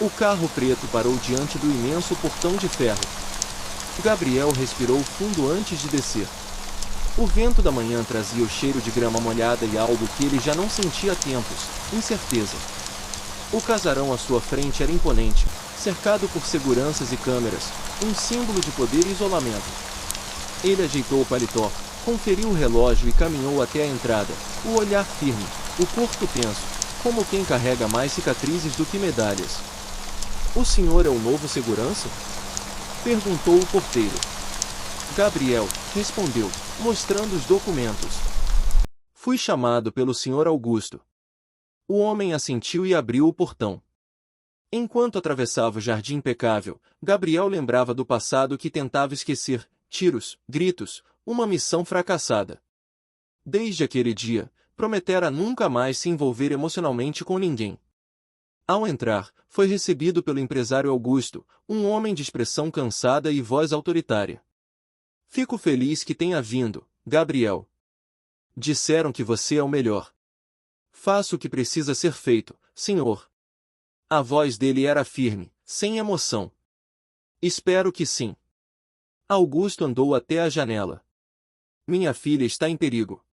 O carro preto parou diante do imenso portão de ferro. Gabriel respirou fundo antes de descer. O vento da manhã trazia o cheiro de grama molhada e algo que ele já não sentia há tempos: incerteza. O casarão à sua frente era imponente, cercado por seguranças e câmeras, um símbolo de poder e isolamento. Ele ajeitou o paletó, conferiu o relógio e caminhou até a entrada, o olhar firme, o corpo tenso, como quem carrega mais cicatrizes do que medalhas. "O senhor é o novo segurança?" perguntou o porteiro. Gabriel respondeu, mostrando os documentos. "Fui chamado pelo Sr. Augusto." O homem assentiu e abriu o portão. Enquanto atravessava o jardim impecável, Gabriel lembrava do passado que tentava esquecer: tiros, gritos, uma missão fracassada. Desde aquele dia, prometera nunca mais se envolver emocionalmente com ninguém. Ao entrar, foi recebido pelo empresário Augusto, um homem de expressão cansada e voz autoritária. "Fico feliz que tenha vindo, Gabriel. Disseram que você é o melhor. Faça o que precisa ser feito, senhor." A voz dele era firme, sem emoção. "Espero que sim." Augusto andou até a janela. "Minha filha está em perigo.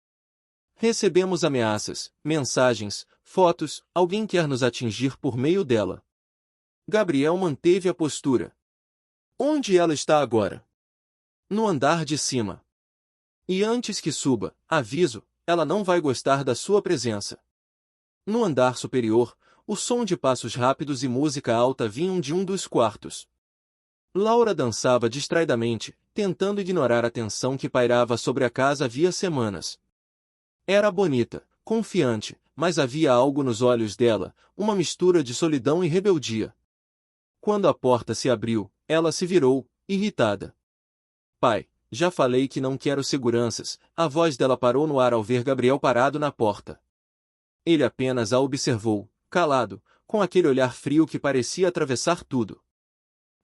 Recebemos ameaças, mensagens, fotos, alguém quer nos atingir por meio dela." Gabriel manteve a postura. "Onde ela está agora?" "No andar de cima. E antes que suba, aviso, ela não vai gostar da sua presença." No andar superior, o som de passos rápidos e música alta vinham de um dos quartos. Laura dançava distraidamente, tentando ignorar a tensão que pairava sobre a casa havia semanas. Era bonita, confiante, mas havia algo nos olhos dela, uma mistura de solidão e rebeldia. Quando a porta se abriu, ela se virou, irritada. "Pai, já falei que não quero seguranças." A voz dela parou no ar ao ver Gabriel parado na porta. Ele apenas a observou, calado, com aquele olhar frio que parecia atravessar tudo.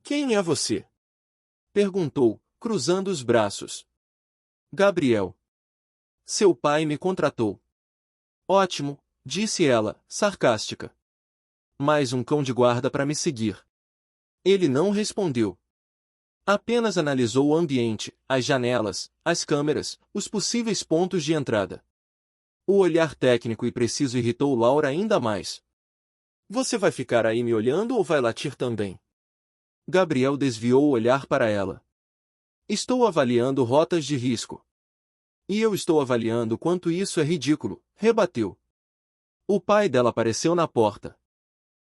"Quem é você?" perguntou, cruzando os braços. "Gabriel. Seu pai me contratou." "Ótimo", disse ela, sarcástica. "Mais um cão de guarda para me seguir." Ele não respondeu. Apenas analisou o ambiente, as janelas, as câmeras, os possíveis pontos de entrada. O olhar técnico e preciso irritou Laura ainda mais. "Você vai ficar aí me olhando ou vai latir também?" Gabriel desviou o olhar para ela. "Estou avaliando rotas de risco." "E eu estou avaliando quanto isso é ridículo", rebateu. O pai dela apareceu na porta.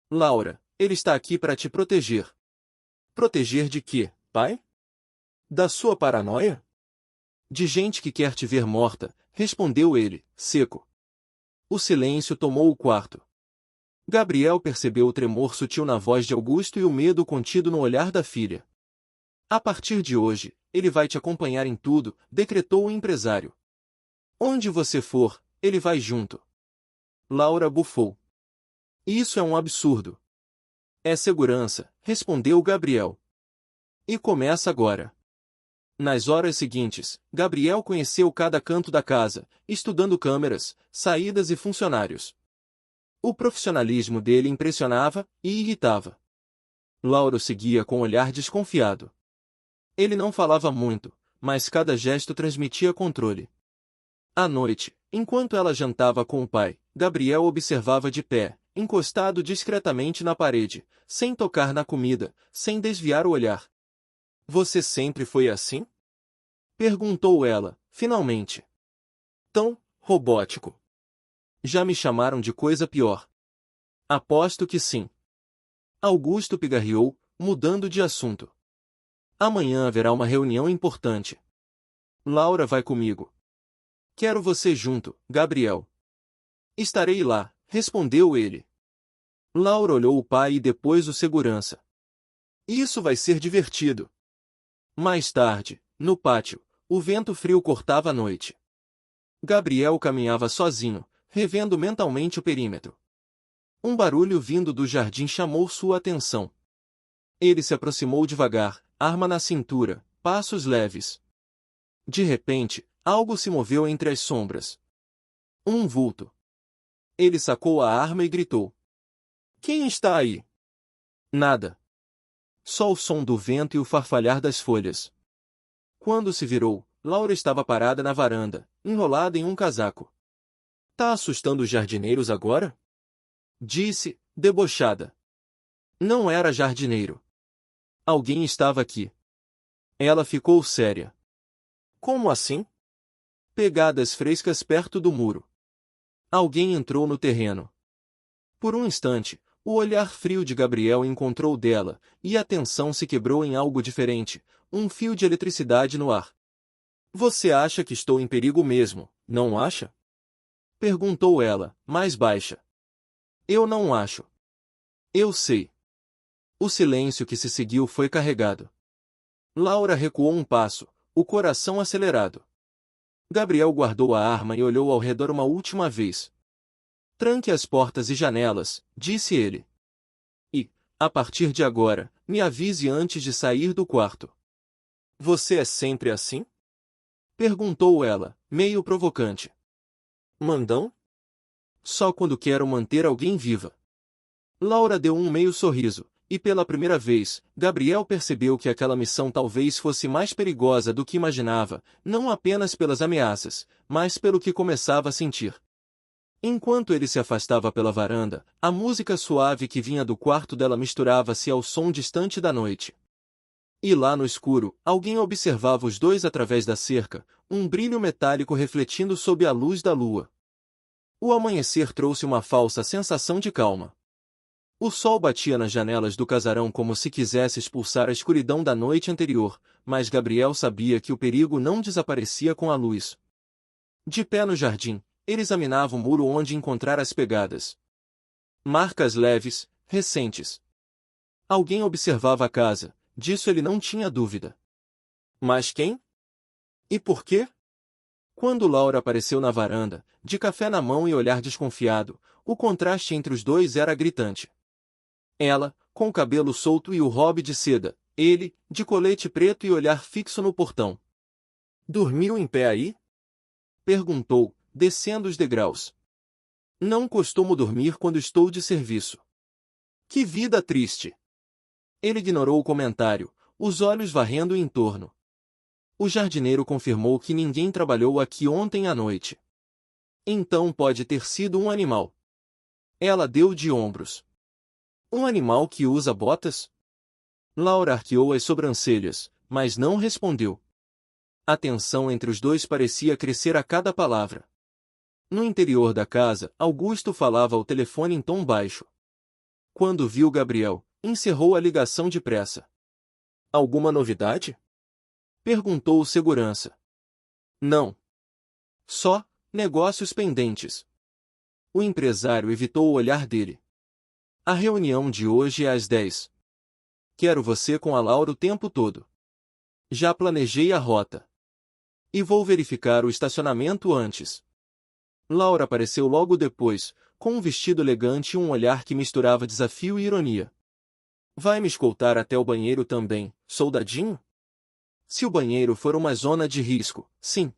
"Laura, ele está aqui para te proteger." "Proteger de quê, pai?" "Da sua paranoia?" "De gente que quer te ver morta", respondeu ele, seco. O silêncio tomou o quarto. Gabriel percebeu o tremor sutil na voz de Augusto e o medo contido no olhar da filha. "A partir de hoje, ele vai te acompanhar em tudo", decretou o empresário. "Onde você for, ele vai junto." Laura bufou. "Isso é um absurdo." "É segurança", respondeu Gabriel. "E começa agora." Nas horas seguintes, Gabriel conheceu cada canto da casa, estudando câmeras, saídas e funcionários. O profissionalismo dele impressionava e irritava. Laura o seguia com um olhar desconfiado. Ele não falava muito, mas cada gesto transmitia controle. À noite, enquanto ela jantava com o pai, Gabriel observava de pé, encostado discretamente na parede, sem tocar na comida, sem desviar o olhar. "Você sempre foi assim?" perguntou ela, finalmente. "Tão robótico." "Já me chamaram de coisa pior." "Aposto que sim." Augusto pigarreou, mudando de assunto. "Amanhã haverá uma reunião importante. Laura vai comigo." "Quero você junto, Gabriel." "Estarei lá", respondeu ele. Laura olhou o pai e depois o segurança. "Isso vai ser divertido." Mais tarde, no pátio, o vento frio cortava a noite. Gabriel caminhava sozinho, revendo mentalmente o perímetro. Um barulho vindo do jardim chamou sua atenção. Ele se aproximou devagar, arma na cintura, passos leves. De repente, algo se moveu entre as sombras. Um vulto. Ele sacou a arma e gritou: "Quem está aí?" Nada. Só o som do vento e o farfalhar das folhas. Quando se virou, Laura estava parada na varanda, enrolada em um casaco. Tá assustando os jardineiros agora? Disse, debochada. Não era jardineiro. Alguém estava aqui. Ela ficou séria. Como assim? Pegadas frescas perto do muro. Alguém entrou no terreno. Por um instante, o olhar frio de Gabriel encontrou dela, e a tensão se quebrou em algo diferente, um fio de eletricidade no ar. Você acha que estou em perigo mesmo, não acha? Perguntou ela, mais baixa. Eu não acho. Eu sei. O silêncio que se seguiu foi carregado. Laura recuou um passo, o coração acelerado. Gabriel guardou a arma e olhou ao redor uma última vez. Tranque as portas e janelas, disse ele. E, a partir de agora, me avise antes de sair do quarto. Você é sempre assim? Perguntou ela, meio provocante. Mandão? Só quando quero manter alguém viva. Laura deu um meio sorriso, e pela primeira vez, Gabriel percebeu que aquela missão talvez fosse mais perigosa do que imaginava, não apenas pelas ameaças, mas pelo que começava a sentir. Enquanto ele se afastava pela varanda, a música suave que vinha do quarto dela misturava-se ao som distante da noite. E lá no escuro, alguém observava os dois através da cerca, um brilho metálico refletindo sob a luz da lua. O amanhecer trouxe uma falsa sensação de calma. O sol batia nas janelas do casarão como se quisesse expulsar a escuridão da noite anterior, mas Gabriel sabia que o perigo não desaparecia com a luz. De pé no jardim, ele examinava o muro onde encontrara as pegadas. Marcas leves, recentes. Alguém observava a casa, disso ele não tinha dúvida. Mas quem? E por quê? Quando Laura apareceu na varanda, de café na mão e olhar desconfiado, o contraste entre os dois era gritante. Ela, com o cabelo solto e o robe de seda, ele, de colete preto e olhar fixo no portão. Dormiu em pé aí? Perguntou, descendo os degraus. Não costumo dormir quando estou de serviço. Que vida triste! Ele ignorou o comentário, os olhos varrendo em torno. O jardineiro confirmou que ninguém trabalhou aqui ontem à noite. Então pode ter sido um animal. Ela deu de ombros. Um animal que usa botas? Laura arqueou as sobrancelhas, mas não respondeu. A tensão entre os dois parecia crescer a cada palavra. No interior da casa, Augusto falava ao telefone em tom baixo. Quando viu Gabriel, encerrou a ligação depressa. Alguma novidade? Perguntou o segurança. Não. Só, negócios pendentes. O empresário evitou o olhar dele. A reunião de hoje é às 10. Quero você com a Laura o tempo todo. Já planejei a rota. E vou verificar o estacionamento antes. Laura apareceu logo depois, com um vestido elegante e um olhar que misturava desafio e ironia. Vai me escoltar até o banheiro também, soldadinho? Se o banheiro for uma zona de risco, sim.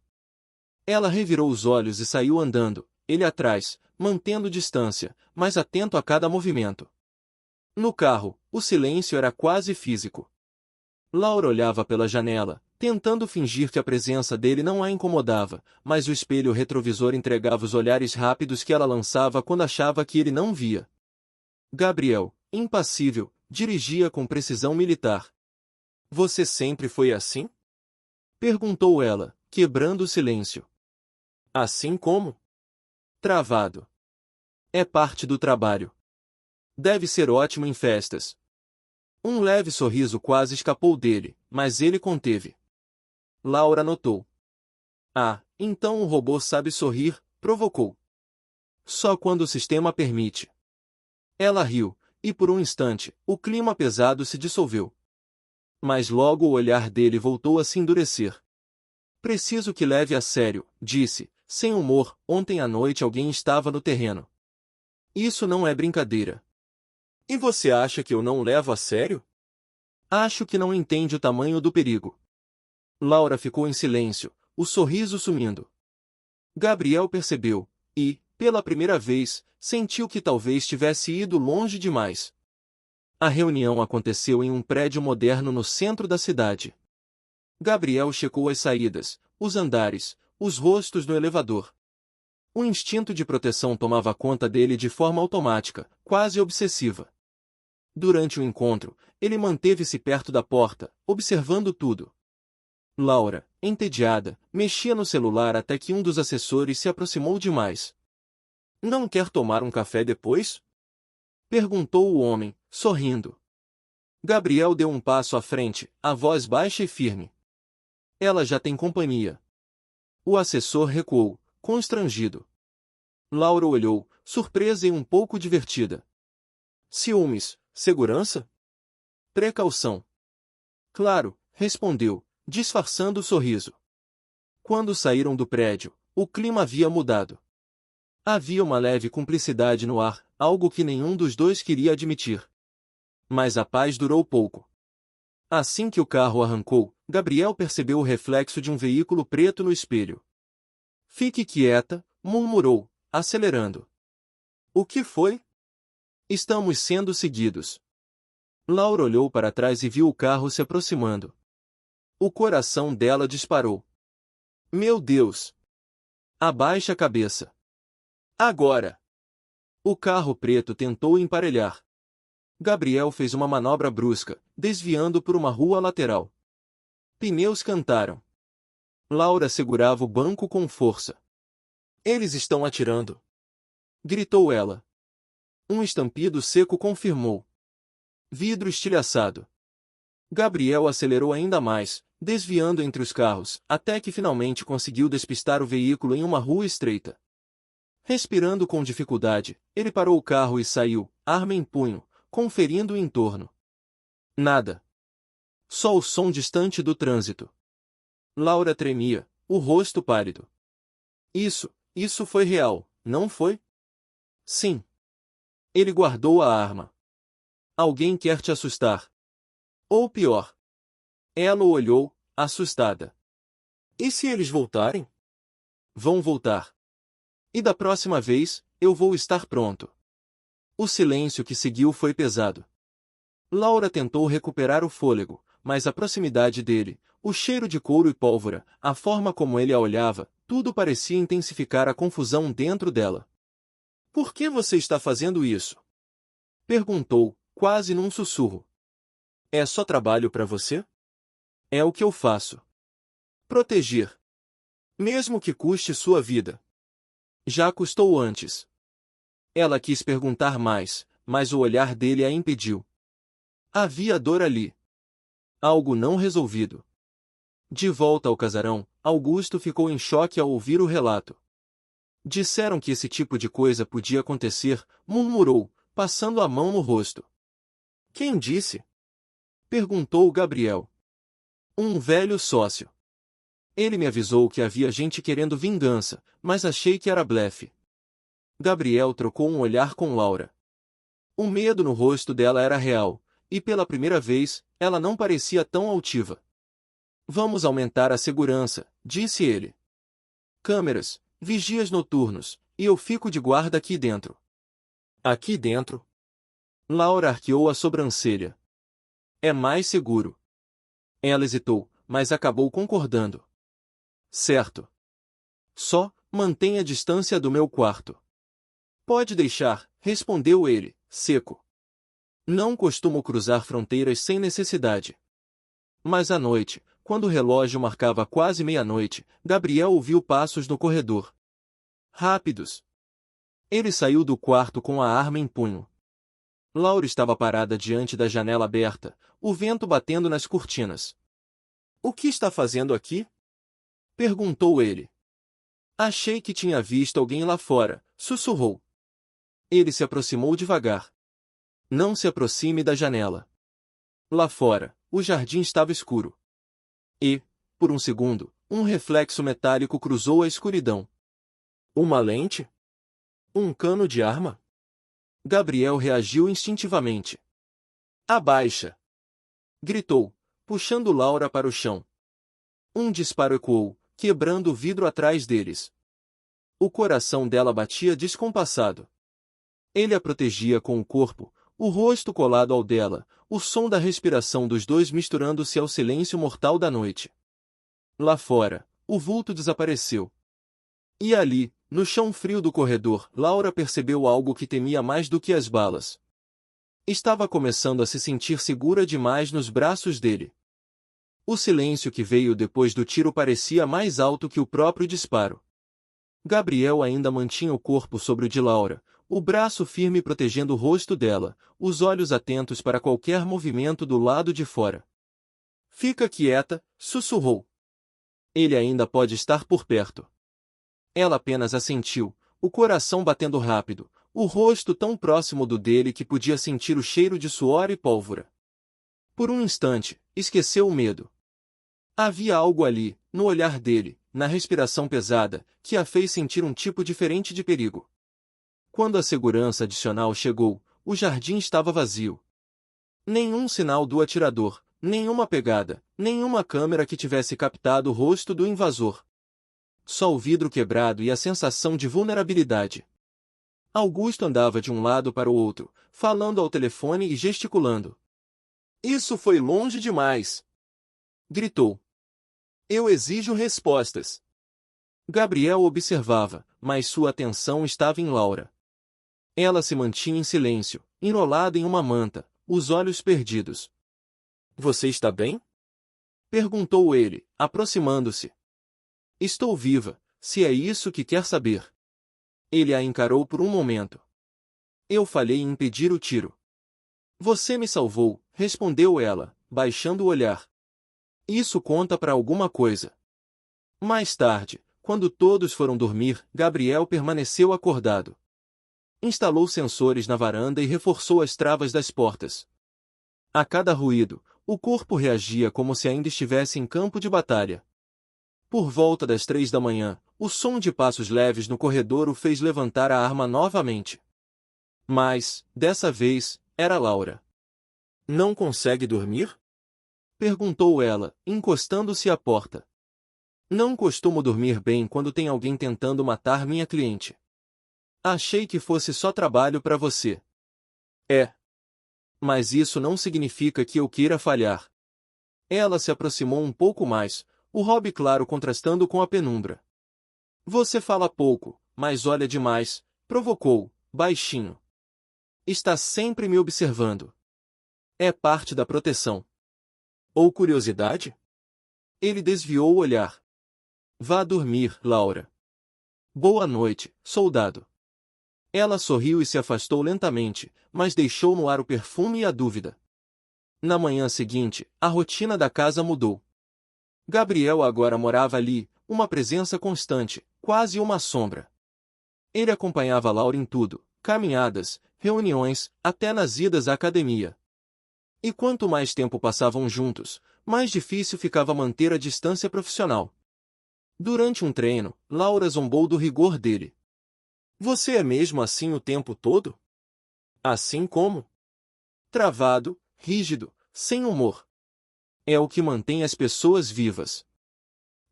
Ela revirou os olhos e saiu andando, ele atrás, mantendo distância, mas atento a cada movimento. No carro, o silêncio era quase físico. Laura olhava pela janela, tentando fingir que a presença dele não a incomodava, mas o espelho retrovisor entregava os olhares rápidos que ela lançava quando achava que ele não via. Gabriel, impassível, dirigia com precisão militar. Você sempre foi assim? Perguntou ela, quebrando o silêncio. Assim como? Travado. É parte do trabalho. Deve ser ótimo em festas. Um leve sorriso quase escapou dele, mas ele conteve. Laura notou. Ah, então o robô sabe sorrir, provocou. Só quando o sistema permite. Ela riu, e por um instante, o clima pesado se dissolveu. Mas logo o olhar dele voltou a se endurecer. Preciso que leve a sério, disse, sem humor, ontem à noite alguém estava no terreno. Isso não é brincadeira. E você acha que eu não levo a sério? Acho que não entende o tamanho do perigo. Laura ficou em silêncio, o sorriso sumindo. Gabriel percebeu, e, pela primeira vez, sentiu que talvez tivesse ido longe demais. A reunião aconteceu em um prédio moderno no centro da cidade. Gabriel checou as saídas, os andares, os rostos no elevador. O instinto de proteção tomava conta dele de forma automática, quase obsessiva. Durante o encontro, ele manteve-se perto da porta, observando tudo. Laura, entediada, mexia no celular até que um dos assessores se aproximou demais. "Não quer tomar um café depois?" perguntou o homem, sorrindo. Gabriel deu um passo à frente, a voz baixa e firme. "Ela já tem companhia." O assessor recuou, constrangido. Laura olhou, surpresa e um pouco divertida. "Ciúmes, segurança? Precaução." "Claro", respondeu, disfarçando o sorriso. Quando saíram do prédio, o clima havia mudado. Havia uma leve cumplicidade no ar, algo que nenhum dos dois queria admitir. Mas a paz durou pouco. Assim que o carro arrancou, Gabriel percebeu o reflexo de um veículo preto no espelho. "Fique quieta", murmurou, acelerando. "O que foi?" "Estamos sendo seguidos." Laura olhou para trás e viu o carro se aproximando. O coração dela disparou. "Meu Deus!" "Abaixe a cabeça." "Agora!" O carro preto tentou emparelhar. Gabriel fez uma manobra brusca, desviando por uma rua lateral. Pneus cantaram. Laura segurava o banco com força. "Eles estão atirando!" gritou ela. Um estampido seco confirmou. Vidro estilhaçado. Gabriel acelerou ainda mais, desviando entre os carros, até que finalmente conseguiu despistar o veículo em uma rua estreita. Respirando com dificuldade, ele parou o carro e saiu, arma em punho, conferindo o entorno. Nada. Só o som distante do trânsito. Laura tremia, o rosto pálido. Isso foi real, não foi?" "Sim." Ele guardou a arma. "Alguém quer te assustar. Ou pior." Ela o olhou, assustada. "E se eles voltarem?" "Vão voltar. E da próxima vez, eu vou estar pronto." O silêncio que seguiu foi pesado. Laura tentou recuperar o fôlego, mas a proximidade dele, o cheiro de couro e pólvora, a forma como ele a olhava, tudo parecia intensificar a confusão dentro dela. "Por que você está fazendo isso?" perguntou, quase num sussurro. "É só trabalho para você?" "É o que eu faço. Proteger. Mesmo que custe sua vida." "Já custou antes." Ela quis perguntar mais, mas o olhar dele a impediu. Havia dor ali. Algo não resolvido. De volta ao casarão, Augusto ficou em choque ao ouvir o relato. "Disseram que esse tipo de coisa podia acontecer", murmurou, passando a mão no rosto. "Quem disse?" perguntou Gabriel. "Um velho sócio. Ele me avisou que havia gente querendo vingança, mas achei que era blefe." Gabriel trocou um olhar com Laura. O medo no rosto dela era real, e pela primeira vez, ela não parecia tão altiva. "Vamos aumentar a segurança", disse ele. "Câmeras, vigias noturnos, e eu fico de guarda aqui dentro." "Aqui dentro?" Laura arqueou a sobrancelha. "É mais seguro." Ela hesitou, mas acabou concordando. "Certo. Só, mantenha a distância do meu quarto." "Pode deixar", respondeu ele, seco. "Não costumo cruzar fronteiras sem necessidade." Mas à noite, quando o relógio marcava quase meia-noite, Gabriel ouviu passos no corredor. Rápidos. Ele saiu do quarto com a arma em punho. Laura estava parada diante da janela aberta, o vento batendo nas cortinas. "O que está fazendo aqui?" perguntou ele. "Achei que tinha visto alguém lá fora", sussurrou. Ele se aproximou devagar. "Não se aproxime da janela." Lá fora, o jardim estava escuro. E, por um segundo, um reflexo metálico cruzou a escuridão. Uma lente? Um cano de arma? Gabriel reagiu instintivamente. "Abaixa!" gritou, puxando Laura para o chão. Um disparo ecoou, quebrando o vidro atrás deles. O coração dela batia descompassado. Ele a protegia com o corpo, o rosto colado ao dela, o som da respiração dos dois misturando-se ao silêncio mortal da noite. Lá fora, o vulto desapareceu. E ali, no chão frio do corredor, Laura percebeu algo que temia mais do que as balas. Estava começando a se sentir segura demais nos braços dele. O silêncio que veio depois do tiro parecia mais alto que o próprio disparo. Gabriel ainda mantinha o corpo sobre o de Laura, o braço firme protegendo o rosto dela, os olhos atentos para qualquer movimento do lado de fora. "Fica quieta", sussurrou. "Ele ainda pode estar por perto." Ela apenas assentiu, o coração batendo rápido, o rosto tão próximo do dele que podia sentir o cheiro de suor e pólvora. Por um instante, esqueceu o medo. Havia algo ali, no olhar dele, na respiração pesada, que a fez sentir um tipo diferente de perigo. Quando a segurança adicional chegou, o jardim estava vazio. Nenhum sinal do atirador, nenhuma pegada, nenhuma câmera que tivesse captado o rosto do invasor. Só o vidro quebrado e a sensação de vulnerabilidade. Augusto andava de um lado para o outro, falando ao telefone e gesticulando. "Isso foi longe demais!" gritou. "Eu exijo respostas." Gabriel observava, mas sua atenção estava em Laura. Ela se mantinha em silêncio, enrolada em uma manta, os olhos perdidos. "Você está bem?" perguntou ele, aproximando-se. "Estou viva, se é isso que quer saber." Ele a encarou por um momento. "Eu falhei em impedir o tiro." "Você me salvou", respondeu ela, baixando o olhar. "Isso conta para alguma coisa." Mais tarde, quando todos foram dormir, Gabriel permaneceu acordado. Instalou sensores na varanda e reforçou as travas das portas. A cada ruído, o corpo reagia como se ainda estivesse em campo de batalha. Por volta das 3 da manhã, o som de passos leves no corredor o fez levantar a arma novamente. Mas, dessa vez, era Laura. "Não consegue dormir?" perguntou ela, encostando-se à porta. "Não costumo dormir bem quando tem alguém tentando matar minha cliente. Achei que fosse só trabalho para você." "É. Mas isso não significa que eu queira falhar." Ela se aproximou um pouco mais, o hobby claro contrastando com a penumbra. "Você fala pouco, mas olha demais", provocou, baixinho. "Está sempre me observando. É parte da proteção. Ou curiosidade?" Ele desviou o olhar. "Vá dormir, Laura." "Boa noite, soldado." Ela sorriu e se afastou lentamente, mas deixou no ar o perfume e a dúvida. Na manhã seguinte, a rotina da casa mudou. Gabriel agora morava ali, uma presença constante, quase uma sombra. Ele acompanhava Laura em tudo, caminhadas, reuniões, até nas idas à academia. E quanto mais tempo passavam juntos, mais difícil ficava manter a distância profissional. Durante um treino, Laura zombou do rigor dele. "Você é mesmo assim o tempo todo?" "Assim como?" "Travado, rígido, sem humor. É o que mantém as pessoas vivas."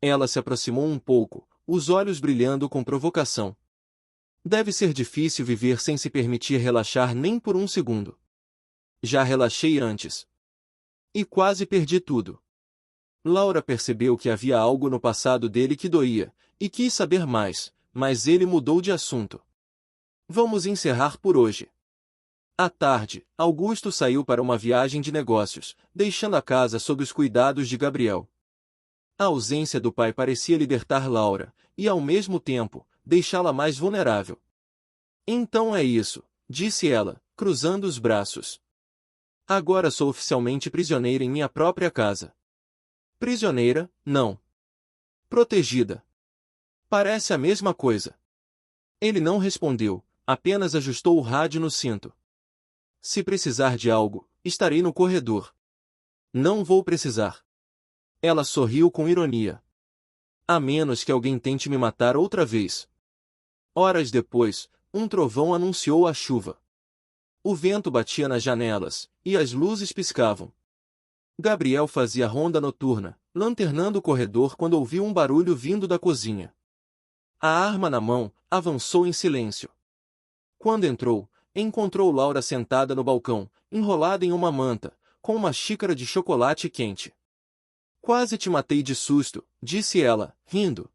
Ela se aproximou um pouco, os olhos brilhando com provocação. "Deve ser difícil viver sem se permitir relaxar nem por um segundo." "Já relaxei antes. E quase perdi tudo." Laura percebeu que havia algo no passado dele que doía, e quis saber mais, mas ele mudou de assunto. "Vamos encerrar por hoje." À tarde, Augusto saiu para uma viagem de negócios, deixando a casa sob os cuidados de Gabriel. A ausência do pai parecia libertar Laura, e ao mesmo tempo, deixá-la mais vulnerável. "Então é isso", disse ela, cruzando os braços. "Agora sou oficialmente prisioneira em minha própria casa." "Prisioneira, não. Protegida. Parece a mesma coisa." Ele não respondeu, apenas ajustou o rádio no cinto. "Se precisar de algo, estarei no corredor." "Não vou precisar." Ela sorriu com ironia. "A menos que alguém tente me matar outra vez." Horas depois, um trovão anunciou a chuva. O vento batia nas janelas, e as luzes piscavam. Gabriel fazia ronda noturna, lanternando o corredor quando ouviu um barulho vindo da cozinha. A arma na mão, avançou em silêncio. Quando entrou, encontrou Laura sentada no balcão, enrolada em uma manta, com uma xícara de chocolate quente. Quase te matei de susto, disse ela, rindo.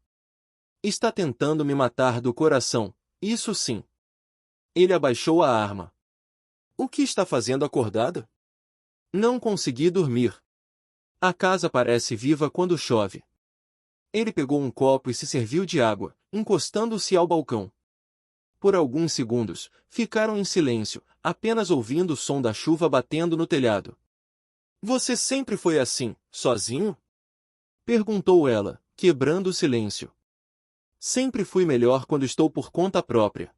Está tentando me matar do coração, isso sim. Ele abaixou a arma. O que está fazendo acordada? Não consegui dormir. A casa parece viva quando chove. Ele pegou um copo e se serviu de água, encostando-se ao balcão. Por alguns segundos, ficaram em silêncio, apenas ouvindo o som da chuva batendo no telhado. Você sempre foi assim, sozinho? Perguntou ela, quebrando o silêncio. Sempre fui melhor quando estou por conta própria.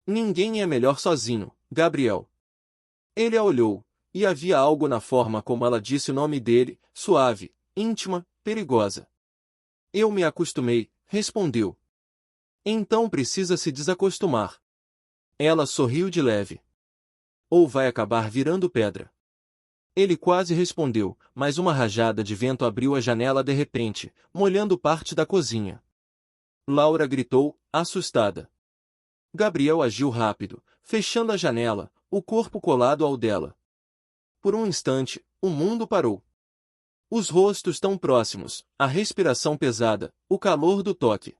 Ninguém é melhor sozinho, Gabriel. Ele a olhou, e havia algo na forma como ela disse o nome dele, suave, íntima, perigosa. Eu me acostumei, respondeu. Então precisa se desacostumar. Ela sorriu de leve. Ou vai acabar virando pedra. Ele quase respondeu, mas uma rajada de vento abriu a janela de repente, molhando parte da cozinha. Laura gritou, assustada. Gabriel agiu rápido, fechando a janela, o corpo colado ao dela. Por um instante, o mundo parou. Os rostos tão próximos, a respiração pesada, o calor do toque.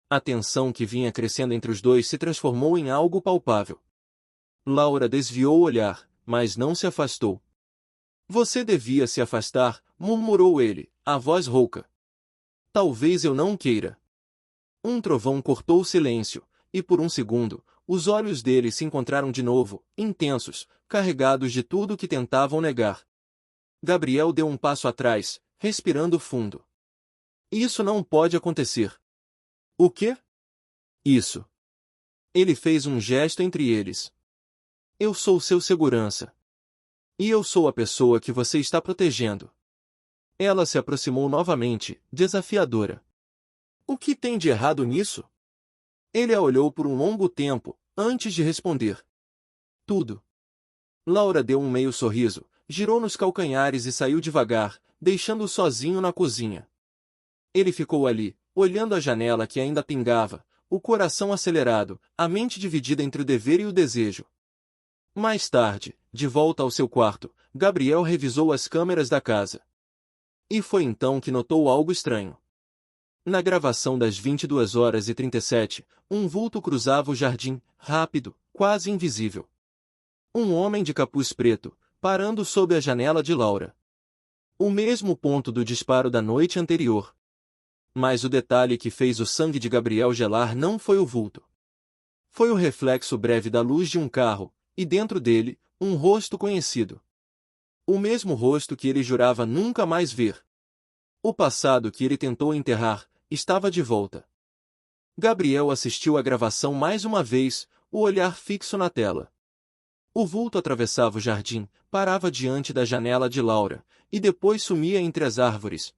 A tensão que vinha crescendo entre os dois se transformou em algo palpável. Laura desviou o olhar, mas não se afastou. Você devia se afastar, murmurou ele, a voz rouca. Talvez eu não queira. Um trovão cortou o silêncio, e por um segundo, os olhos dele se encontraram de novo, intensos, carregados de tudo que tentavam negar. Gabriel deu um passo atrás, respirando fundo. Isso não pode acontecer. O quê? Isso. Ele fez um gesto entre eles. Eu sou seu segurança. E eu sou a pessoa que você está protegendo. Ela se aproximou novamente, desafiadora. O que tem de errado nisso? Ele a olhou por um longo tempo, antes de responder. Tudo. Laura deu um meio sorriso, girou nos calcanhares e saiu devagar, deixando-o sozinho na cozinha. Ele ficou ali, olhando a janela que ainda pingava, o coração acelerado, a mente dividida entre o dever e o desejo. Mais tarde, de volta ao seu quarto, Gabriel revisou as câmeras da casa. E foi então que notou algo estranho. Na gravação das 22h37, um vulto cruzava o jardim, rápido, quase invisível. Um homem de capuz preto, parando sob a janela de Laura. O mesmo ponto do disparo da noite anterior. Mas o detalhe que fez o sangue de Gabriel gelar não foi o vulto. Foi o reflexo breve da luz de um carro, e dentro dele, um rosto conhecido. O mesmo rosto que ele jurava nunca mais ver. O passado que ele tentou enterrar, estava de volta. Gabriel assistiu à gravação mais uma vez, o olhar fixo na tela. O vulto atravessava o jardim, parava diante da janela de Laura, e depois sumia entre as árvores.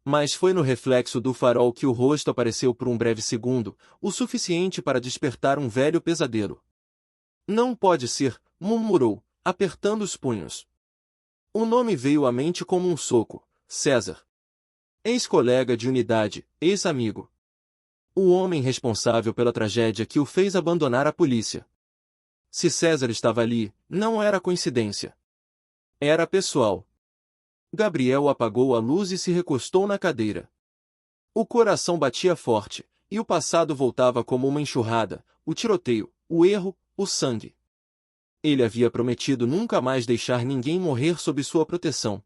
Mas foi no reflexo do farol que o rosto apareceu por um breve segundo, o suficiente para despertar um velho pesadelo. Não pode ser, murmurou, apertando os punhos. O nome veio à mente como um soco, César. Ex-colega de unidade, ex-amigo. O homem responsável pela tragédia que o fez abandonar a polícia. Se César estava ali, não era coincidência. Era pessoal. Gabriel apagou a luz e se recostou na cadeira. O coração batia forte, e o passado voltava como uma enxurrada, o tiroteio, o erro, o sangue. Ele havia prometido nunca mais deixar ninguém morrer sob sua proteção.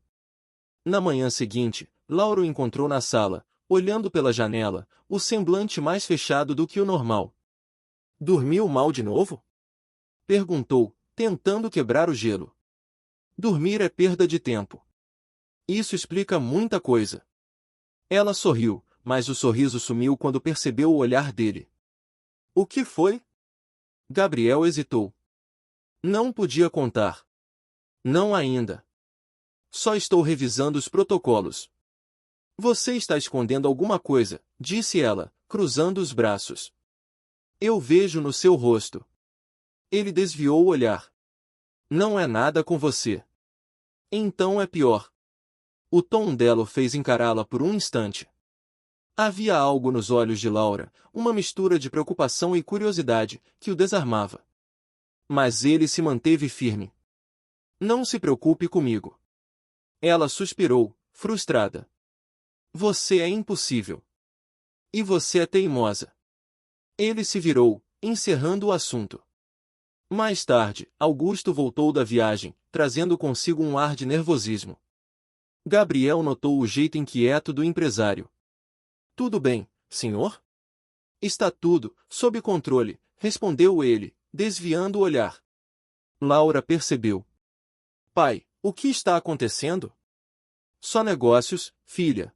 Na manhã seguinte, Laura o encontrou na sala, olhando pela janela, o semblante mais fechado do que o normal. Dormiu mal de novo? Perguntou, tentando quebrar o gelo. Dormir é perda de tempo. Isso explica muita coisa. Ela sorriu, mas o sorriso sumiu quando percebeu o olhar dele. O que foi? Gabriel hesitou. Não podia contar. Não ainda. Só estou revisando os protocolos. Você está escondendo alguma coisa, disse ela, cruzando os braços. Eu vejo no seu rosto. Ele desviou o olhar. Não é nada com você. Então é pior. O tom dela o fez encará-la por um instante. Havia algo nos olhos de Laura, uma mistura de preocupação e curiosidade, que o desarmava. Mas ele se manteve firme. Não se preocupe comigo. Ela suspirou, frustrada. Você é impossível. E você é teimosa. Ele se virou, encerrando o assunto. Mais tarde, Augusto voltou da viagem, trazendo consigo um ar de nervosismo. Gabriel notou o jeito inquieto do empresário. Tudo bem, senhor? Está tudo, sob controle, respondeu ele, desviando o olhar. Laura percebeu. Pai, o que está acontecendo? Só negócios, filha.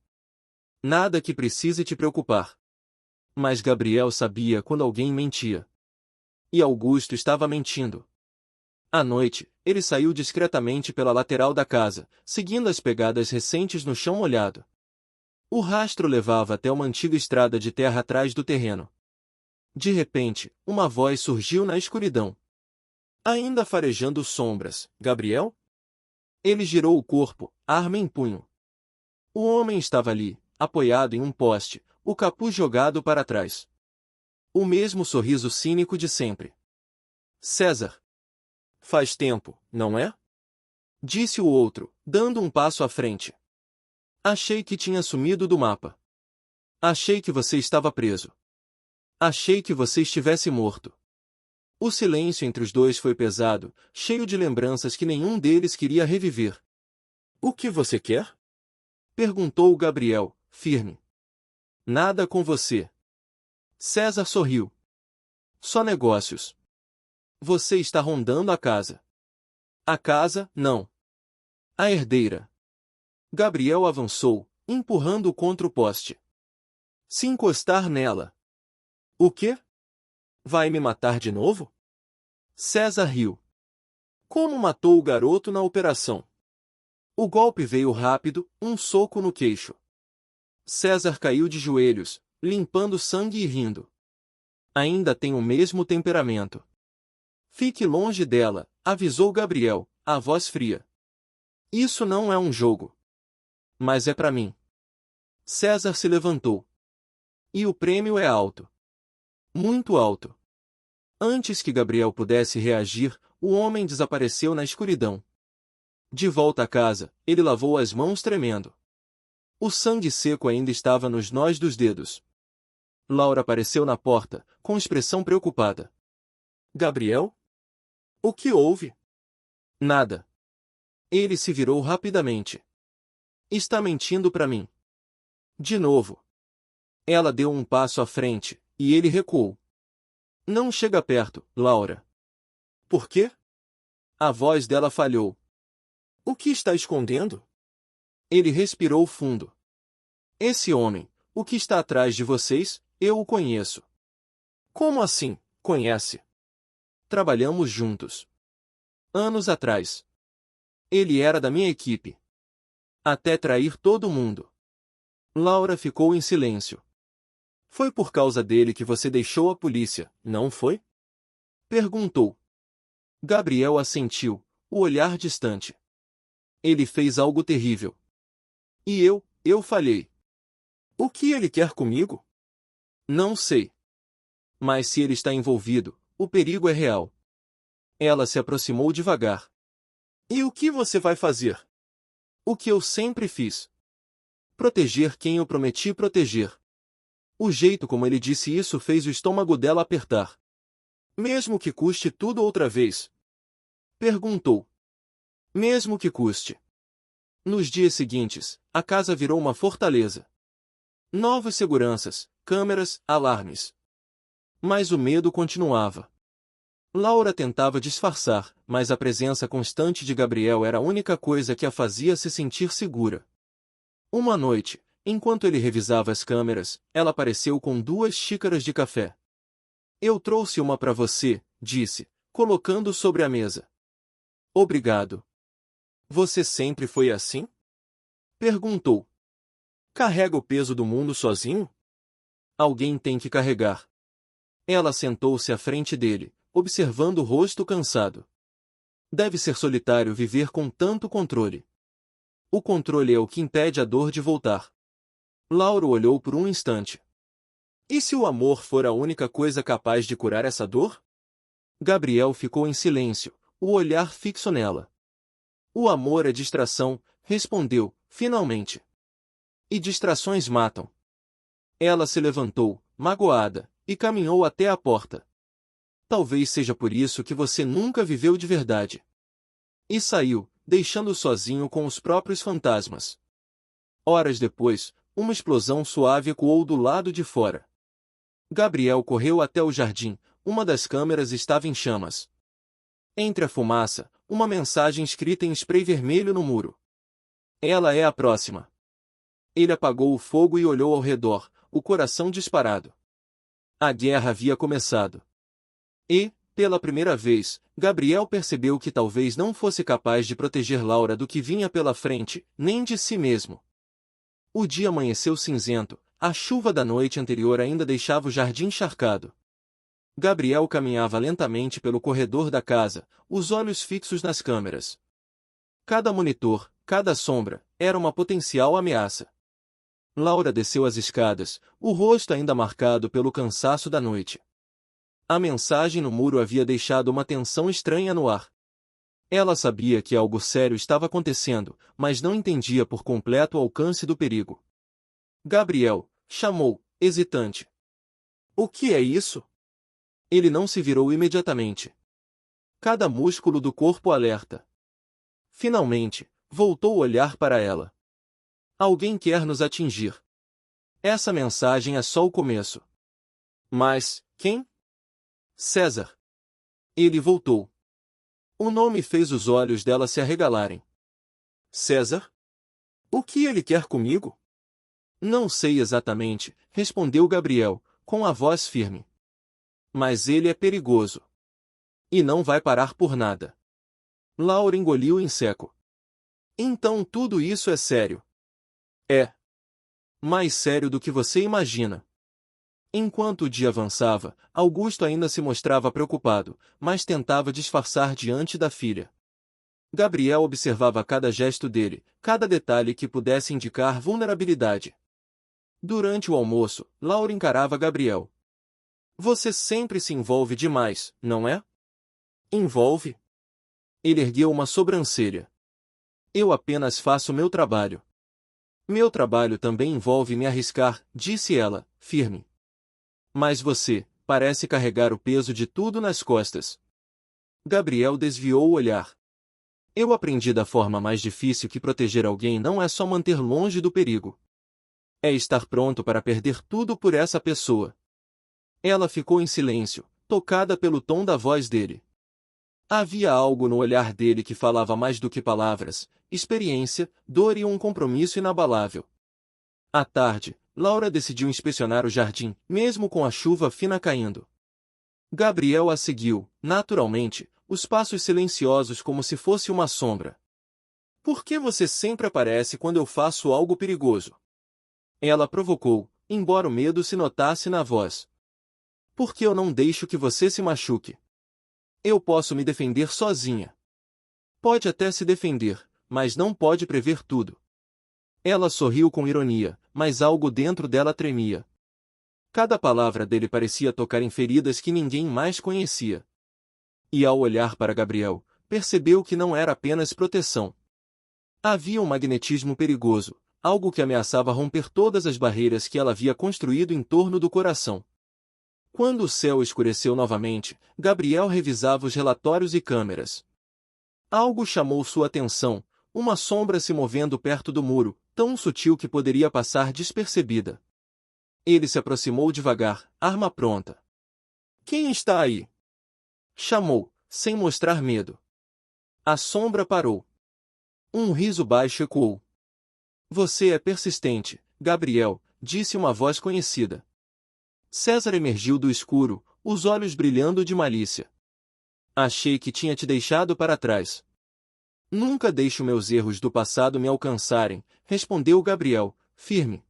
Nada que precise te preocupar. Mas Gabriel sabia quando alguém mentia. E Augusto estava mentindo. À noite, ele saiu discretamente pela lateral da casa, seguindo as pegadas recentes no chão molhado. O rastro levava até uma antiga estrada de terra atrás do terreno. De repente, uma voz surgiu na escuridão. Ainda farejando sombras, Gabriel? Ele girou o corpo, arma em punho. O homem estava ali, apoiado em um poste, o capuz jogado para trás. O mesmo sorriso cínico de sempre. César. Faz tempo, não é? Disse o outro, dando um passo à frente. Achei que tinha sumido do mapa. Achei que você estava preso. Achei que você estivesse morto. O silêncio entre os dois foi pesado, cheio de lembranças que nenhum deles queria reviver. O que você quer? Perguntou Gabriel, firme. Nada com você. César sorriu. Só negócios. Você está rondando a casa. A casa, não. A herdeira. Gabriel avançou, empurrando-o contra o poste. Se encostar nela. O quê? Vai me matar de novo? César riu. Como matou o garoto na operação? O golpe veio rápido, um soco no queixo. César caiu de joelhos, limpando sangue e rindo. Ainda tem o mesmo temperamento. Fique longe dela, avisou Gabriel, a voz fria. Isso não é um jogo. Mas é para mim. César se levantou. E o prêmio é alto. Muito alto. Antes que Gabriel pudesse reagir, o homem desapareceu na escuridão. De volta à casa, ele lavou as mãos tremendo. O sangue seco ainda estava nos nós dos dedos. Laura apareceu na porta, com expressão preocupada. Gabriel? O que houve? Nada. Ele se virou rapidamente. Está mentindo para mim. De novo. Ela deu um passo à frente, e ele recuou. Não chega perto, Laura. Por quê? A voz dela falhou. O que está escondendo? Ele respirou fundo. Esse homem, o que está atrás de vocês, eu o conheço. Como assim, conhece? Trabalhamos juntos. Anos atrás. Ele era da minha equipe. Até trair todo mundo. Laura ficou em silêncio. Foi por causa dele que você deixou a polícia, não foi? Perguntou. Gabriel assentiu, o olhar distante. Ele fez algo terrível. E eu falhei. O que ele quer comigo? Não sei. Mas se ele está envolvido, o perigo é real. Ela se aproximou devagar. E o que você vai fazer? O que eu sempre fiz. Proteger quem eu prometi proteger. O jeito como ele disse isso fez o estômago dela apertar. Mesmo que custe tudo outra vez? Perguntou. Mesmo que custe. Nos dias seguintes, a casa virou uma fortaleza. Novas seguranças, câmeras, alarmes. Mas o medo continuava. Laura tentava disfarçar, mas a presença constante de Gabriel era a única coisa que a fazia se sentir segura. Uma noite, enquanto ele revisava as câmeras, ela apareceu com 2 xícaras de café. Eu trouxe uma para você, disse, colocando sobre a mesa. Obrigado. Você sempre foi assim? Perguntou. Carrega o peso do mundo sozinho? Alguém tem que carregar. Ela sentou-se à frente dele, observando o rosto cansado. Deve ser solitário viver com tanto controle. O controle é o que impede a dor de voltar. Laura olhou por um instante. E se o amor for a única coisa capaz de curar essa dor? Gabriel ficou em silêncio, o olhar fixo nela. O amor é distração, respondeu, finalmente. E distrações matam. Ela se levantou, magoada, e caminhou até a porta. Talvez seja por isso que você nunca viveu de verdade. E saiu, deixando-o sozinho com os próprios fantasmas. Horas depois, uma explosão suave ecoou do lado de fora. Gabriel correu até o jardim, uma das câmeras estava em chamas. Entre a fumaça, uma mensagem escrita em spray vermelho no muro. Ela é a próxima. Ele apagou o fogo e olhou ao redor, o coração disparado. A guerra havia começado. E, pela primeira vez, Gabriel percebeu que talvez não fosse capaz de proteger Laura do que vinha pela frente, nem de si mesmo. O dia amanheceu cinzento, a chuva da noite anterior ainda deixava o jardim encharcado. Gabriel caminhava lentamente pelo corredor da casa, os olhos fixos nas câmeras. Cada monitor, cada sombra, era uma potencial ameaça. Laura desceu as escadas, o rosto ainda marcado pelo cansaço da noite. A mensagem no muro havia deixado uma tensão estranha no ar. Ela sabia que algo sério estava acontecendo, mas não entendia por completo o alcance do perigo. Gabriel, chamou, hesitante. O que é isso? Ele não se virou imediatamente. Cada músculo do corpo alerta. Finalmente, voltou o olhar para ela. Alguém quer nos atingir. Essa mensagem é só o começo. Mas, quem? César. Ele voltou. O nome fez os olhos dela se arregalarem. César? O que ele quer comigo? Não sei exatamente, respondeu Gabriel, com a voz firme. Mas ele é perigoso. E não vai parar por nada. Laura engoliu em seco. Então tudo isso é sério. É. Mais sério do que você imagina. Enquanto o dia avançava, Augusto ainda se mostrava preocupado, mas tentava disfarçar diante da filha. Gabriel observava cada gesto dele, cada detalhe que pudesse indicar vulnerabilidade. Durante o almoço, Laura encarava Gabriel. Você sempre se envolve demais, não é? Envolve? Ele ergueu uma sobrancelha. Eu apenas faço meu trabalho. Meu trabalho também envolve me arriscar, disse ela, firme. Mas você, parece carregar o peso de tudo nas costas. Gabriel desviou o olhar. Eu aprendi da forma mais difícil que proteger alguém não é só manter longe do perigo. É estar pronto para perder tudo por essa pessoa. Ela ficou em silêncio, tocada pelo tom da voz dele. Havia algo no olhar dele que falava mais do que palavras, experiência, dor e um compromisso inabalável. À tarde, Laura decidiu inspecionar o jardim, mesmo com a chuva fina caindo. Gabriel a seguiu, naturalmente, os passos silenciosos como se fosse uma sombra. Por que você sempre aparece quando eu faço algo perigoso? Ela provocou, embora o medo se notasse na voz. Porque eu não deixo que você se machuque. Eu posso me defender sozinha. Pode até se defender, mas não pode prever tudo. Ela sorriu com ironia, mas algo dentro dela tremia. Cada palavra dele parecia tocar em feridas que ninguém mais conhecia. E ao olhar para Gabriel, percebeu que não era apenas proteção. Havia um magnetismo perigoso, algo que ameaçava romper todas as barreiras que ela havia construído em torno do coração. Quando o céu escureceu novamente, Gabriel revisava os relatórios e câmeras. Algo chamou sua atenção, uma sombra se movendo perto do muro, tão sutil que poderia passar despercebida. Ele se aproximou devagar, arma pronta. Quem está aí? Chamou, sem mostrar medo. A sombra parou. Um riso baixo ecoou. Você é persistente, Gabriel, disse uma voz conhecida. César emergiu do escuro, os olhos brilhando de malícia. Achei que tinha te deixado para trás. Nunca deixo meus erros do passado me alcançarem, respondeu Gabriel, firme.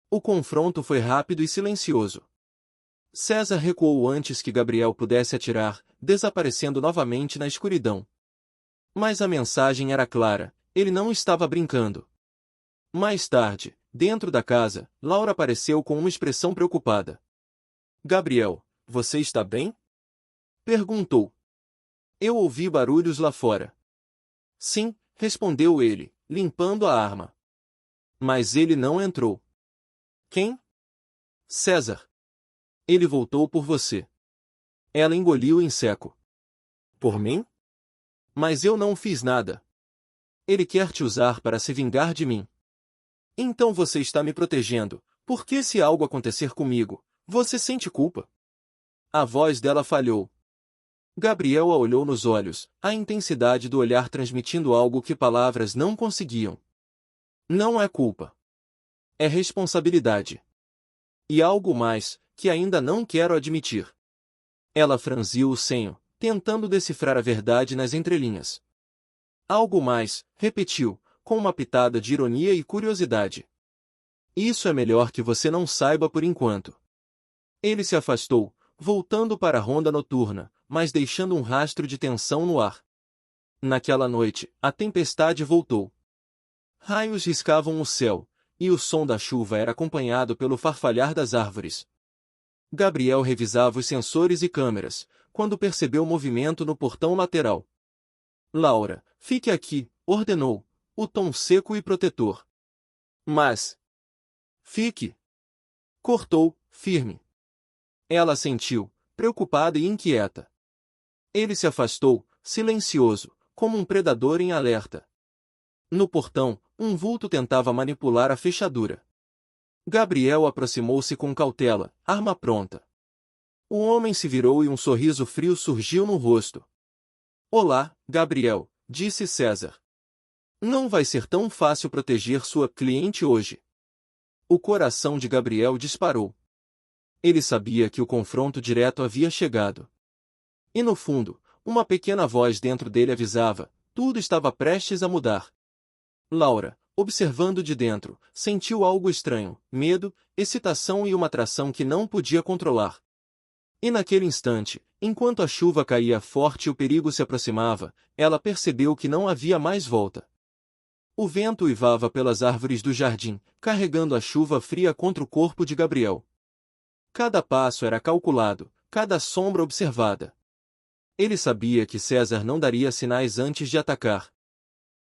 O confronto foi rápido e silencioso. César recuou antes que Gabriel pudesse atirar, desaparecendo novamente na escuridão. Mas a mensagem era clara, ele não estava brincando. Mais tarde, dentro da casa, Laura apareceu com uma expressão preocupada. Gabriel, você está bem? Perguntou. Eu ouvi barulhos lá fora. Sim, respondeu ele, limpando a arma. Mas ele não entrou. Quem? César. Ele voltou por você. Ela engoliu em seco. Por mim? Mas eu não fiz nada. Ele quer te usar para se vingar de mim. Então você está me protegendo, porque se algo acontecer comigo, você sente culpa? A voz dela falhou. Gabriel a olhou nos olhos, a intensidade do olhar transmitindo algo que palavras não conseguiam. Não é culpa. É responsabilidade. E algo mais, que ainda não quero admitir. Ela franziu o senho, tentando decifrar a verdade nas entrelinhas. Algo mais, repetiu, com uma pitada de ironia e curiosidade. Isso é melhor que você não saiba por enquanto. Ele se afastou, voltando para a ronda noturna, mas deixando um rastro de tensão no ar. Naquela noite, a tempestade voltou. Raios riscavam o céu, e o som da chuva era acompanhado pelo farfalhar das árvores. Gabriel revisava os sensores e câmeras, quando percebeu movimento no portão lateral. Laura, fique aqui, ordenou, o tom seco e protetor. Mas... Fique! Cortou, firme. Ela sentiu, preocupada e inquieta. Ele se afastou, silencioso, como um predador em alerta. No portão, um vulto tentava manipular a fechadura. Gabriel aproximou-se com cautela, arma pronta. O homem se virou e um sorriso frio surgiu no rosto. Olá, Gabriel, disse César. Não vai ser tão fácil proteger sua cliente hoje. O coração de Gabriel disparou. Ele sabia que o confronto direto havia chegado. E no fundo, uma pequena voz dentro dele avisava, tudo estava prestes a mudar. Laura, observando de dentro, sentiu algo estranho, medo, excitação e uma atração que não podia controlar. E naquele instante, enquanto a chuva caía forte e o perigo se aproximava, ela percebeu que não havia mais volta. O vento uivava pelas árvores do jardim, carregando a chuva fria contra o corpo de Gabriel. Cada passo era calculado, cada sombra observada. Ele sabia que César não daria sinais antes de atacar.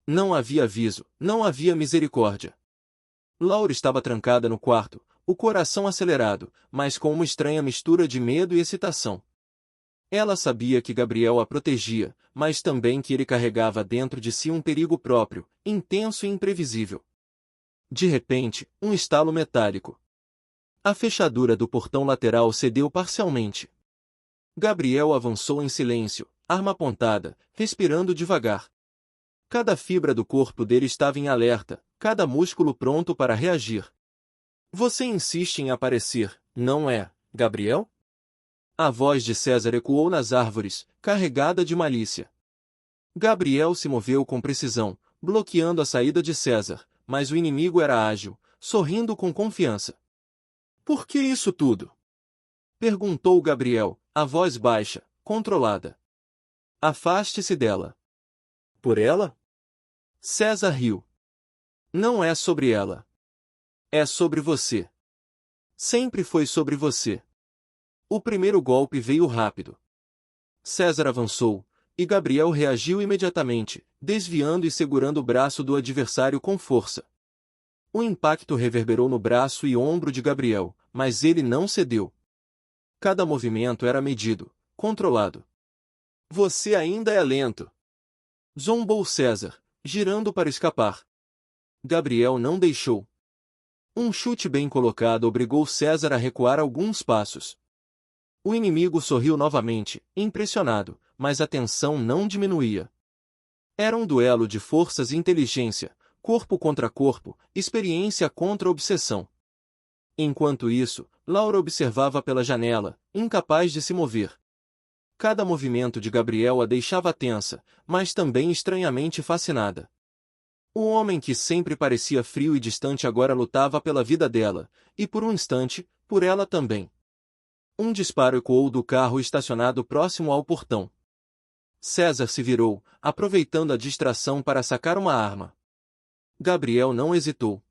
Não havia aviso, não havia misericórdia. Laura estava trancada no quarto, o coração acelerado, mas com uma estranha mistura de medo e excitação. Ela sabia que Gabriel a protegia, mas também que ele carregava dentro de si um perigo próprio, intenso e imprevisível. De repente, um estalo metálico. A fechadura do portão lateral cedeu parcialmente. Gabriel avançou em silêncio, arma apontada, respirando devagar. Cada fibra do corpo dele estava em alerta, cada músculo pronto para reagir. Você insiste em aparecer, não é, Gabriel? A voz de César ecoou nas árvores, carregada de malícia. Gabriel se moveu com precisão, bloqueando a saída de César, mas o inimigo era ágil, sorrindo com confiança. Por que isso tudo? Perguntou Gabriel, a voz baixa, controlada. Afaste-se dela. Por ela? César riu. Não é sobre ela. É sobre você. Sempre foi sobre você. O primeiro golpe veio rápido. César avançou, e Gabriel reagiu imediatamente, desviando e segurando o braço do adversário com força. O impacto reverberou no braço e ombro de Gabriel, mas ele não cedeu. Cada movimento era medido, controlado. Você ainda é lento. Zombou César, girando para escapar. Gabriel não deixou. Um chute bem colocado obrigou César a recuar alguns passos. O inimigo sorriu novamente, impressionado, mas a tensão não diminuía. Era um duelo de forças e inteligência, corpo contra corpo, experiência contra obsessão. Enquanto isso, Laura observava pela janela, incapaz de se mover. Cada movimento de Gabriel a deixava tensa, mas também estranhamente fascinada. O homem que sempre parecia frio e distante agora lutava pela vida dela, e por um instante, por ela também. Um disparo ecoou do carro estacionado próximo ao portão. César se virou, aproveitando a distração para sacar uma arma. Gabriel não hesitou.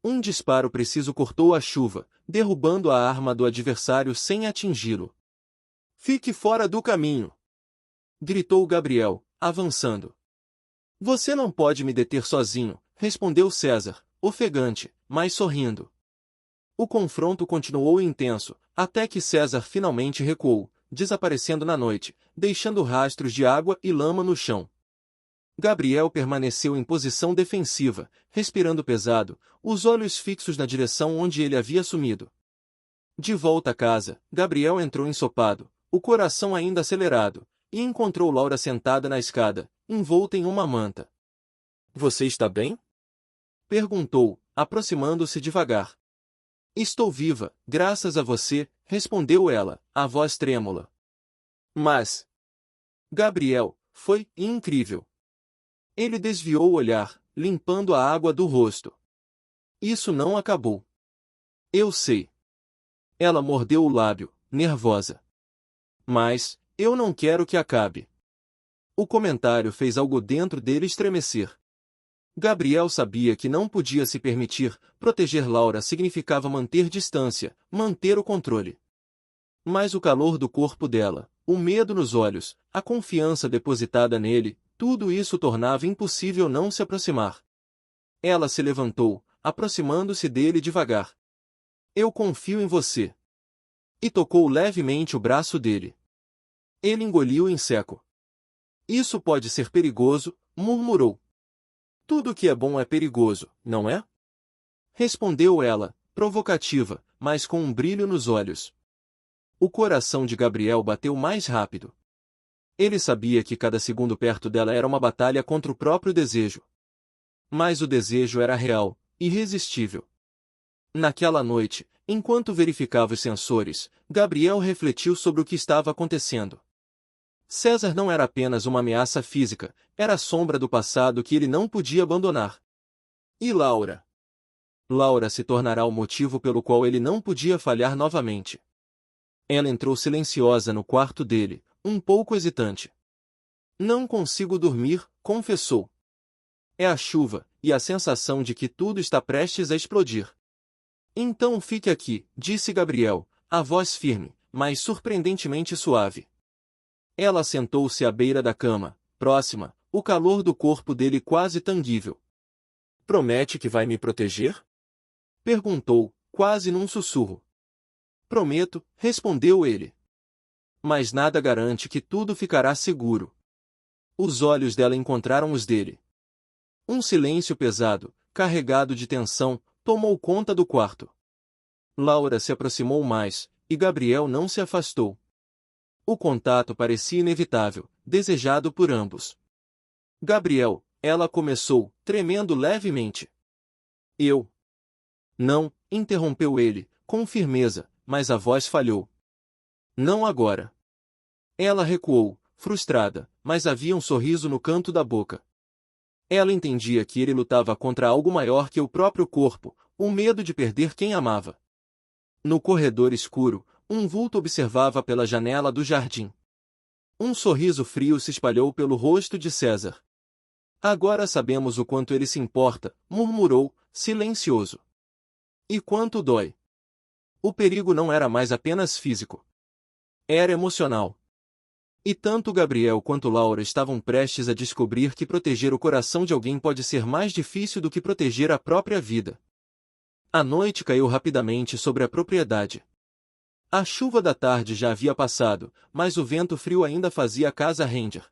Um disparo preciso cortou a chuva, derrubando a arma do adversário sem atingi-lo. Fique fora do caminho! Gritou Gabriel, avançando. Você não pode me deter sozinho, respondeu César, ofegante, mas sorrindo. O confronto continuou intenso, até que César finalmente recuou, desaparecendo na noite, deixando rastros de água e lama no chão. Gabriel permaneceu em posição defensiva, respirando pesado, os olhos fixos na direção onde ele havia sumido. De volta a casa, Gabriel entrou ensopado, o coração ainda acelerado, e encontrou Laura sentada na escada, envolta em uma manta. Você está bem? Perguntou, aproximando-se devagar. Estou viva, graças a você, respondeu ela, a voz trêmula. Mas... Gabriel, foi incrível. Ele desviou o olhar, limpando a água do rosto. Isso não acabou. Eu sei. Ela mordeu o lábio, nervosa. Mas, eu não quero que acabe. O comentário fez algo dentro dele estremecer. Gabriel sabia que não podia se permitir, proteger Laura significava manter distância, manter o controle. Mas o calor do corpo dela, o medo nos olhos, a confiança depositada nele, tudo isso tornava impossível não se aproximar. Ela se levantou, aproximando-se dele devagar. Eu confio em você. E tocou levemente o braço dele. Ele engoliu em seco. Isso pode ser perigoso, murmurou. Tudo que é bom é perigoso, não é? Respondeu ela, provocativa, mas com um brilho nos olhos. O coração de Gabriel bateu mais rápido. Ele sabia que cada segundo perto dela era uma batalha contra o próprio desejo. Mas o desejo era real, irresistível. Naquela noite, enquanto verificava os sensores, Gabriel refletiu sobre o que estava acontecendo. César não era apenas uma ameaça física, era a sombra do passado que ele não podia abandonar. E Laura? Laura se tornará o motivo pelo qual ele não podia falhar novamente. Ela entrou silenciosa no quarto dele, um pouco hesitante. Não consigo dormir, confessou. É a chuva, e a sensação de que tudo está prestes a explodir. Então fique aqui, disse Gabriel, a voz firme, mas surpreendentemente suave. Ela sentou-se à beira da cama, próxima, o calor do corpo dele quase tangível. Promete que vai me proteger? Perguntou, quase num sussurro. Prometo, respondeu ele. Mas nada garante que tudo ficará seguro. Os olhos dela encontraram os dele. Um silêncio pesado, carregado de tensão, tomou conta do quarto. Laura se aproximou mais, e Gabriel não se afastou. O contato parecia inevitável, desejado por ambos. Gabriel, ela começou, tremendo levemente. Eu. Não, interrompeu ele, com firmeza, mas a voz falhou. Não agora. Ela recuou, frustrada, mas havia um sorriso no canto da boca. Ela entendia que ele lutava contra algo maior que o próprio corpo, o medo de perder quem amava. No corredor escuro, um vulto observava pela janela do jardim. Um sorriso frio se espalhou pelo rosto de César. Agora sabemos o quanto ele se importa, murmurou, silencioso. E quanto dói. O perigo não era mais apenas físico. Era emocional. E tanto Gabriel quanto Laura estavam prestes a descobrir que proteger o coração de alguém pode ser mais difícil do que proteger a própria vida. A noite caiu rapidamente sobre a propriedade. A chuva da tarde já havia passado, mas o vento frio ainda fazia a casa render.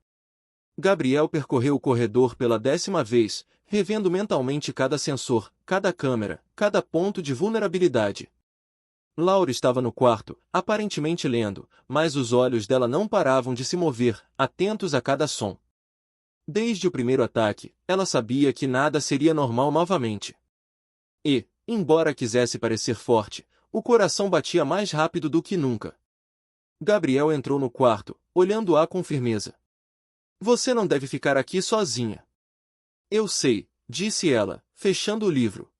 Gabriel percorreu o corredor pela 10ª vez, revendo mentalmente cada sensor, cada câmera, cada ponto de vulnerabilidade. Laura estava no quarto, aparentemente lendo, mas os olhos dela não paravam de se mover, atentos a cada som. Desde o primeiro ataque, ela sabia que nada seria normal novamente. E, embora quisesse parecer forte, o coração batia mais rápido do que nunca. Gabriel entrou no quarto, olhando-a com firmeza. Você não deve ficar aqui sozinha. Eu sei, disse ela, fechando o livro.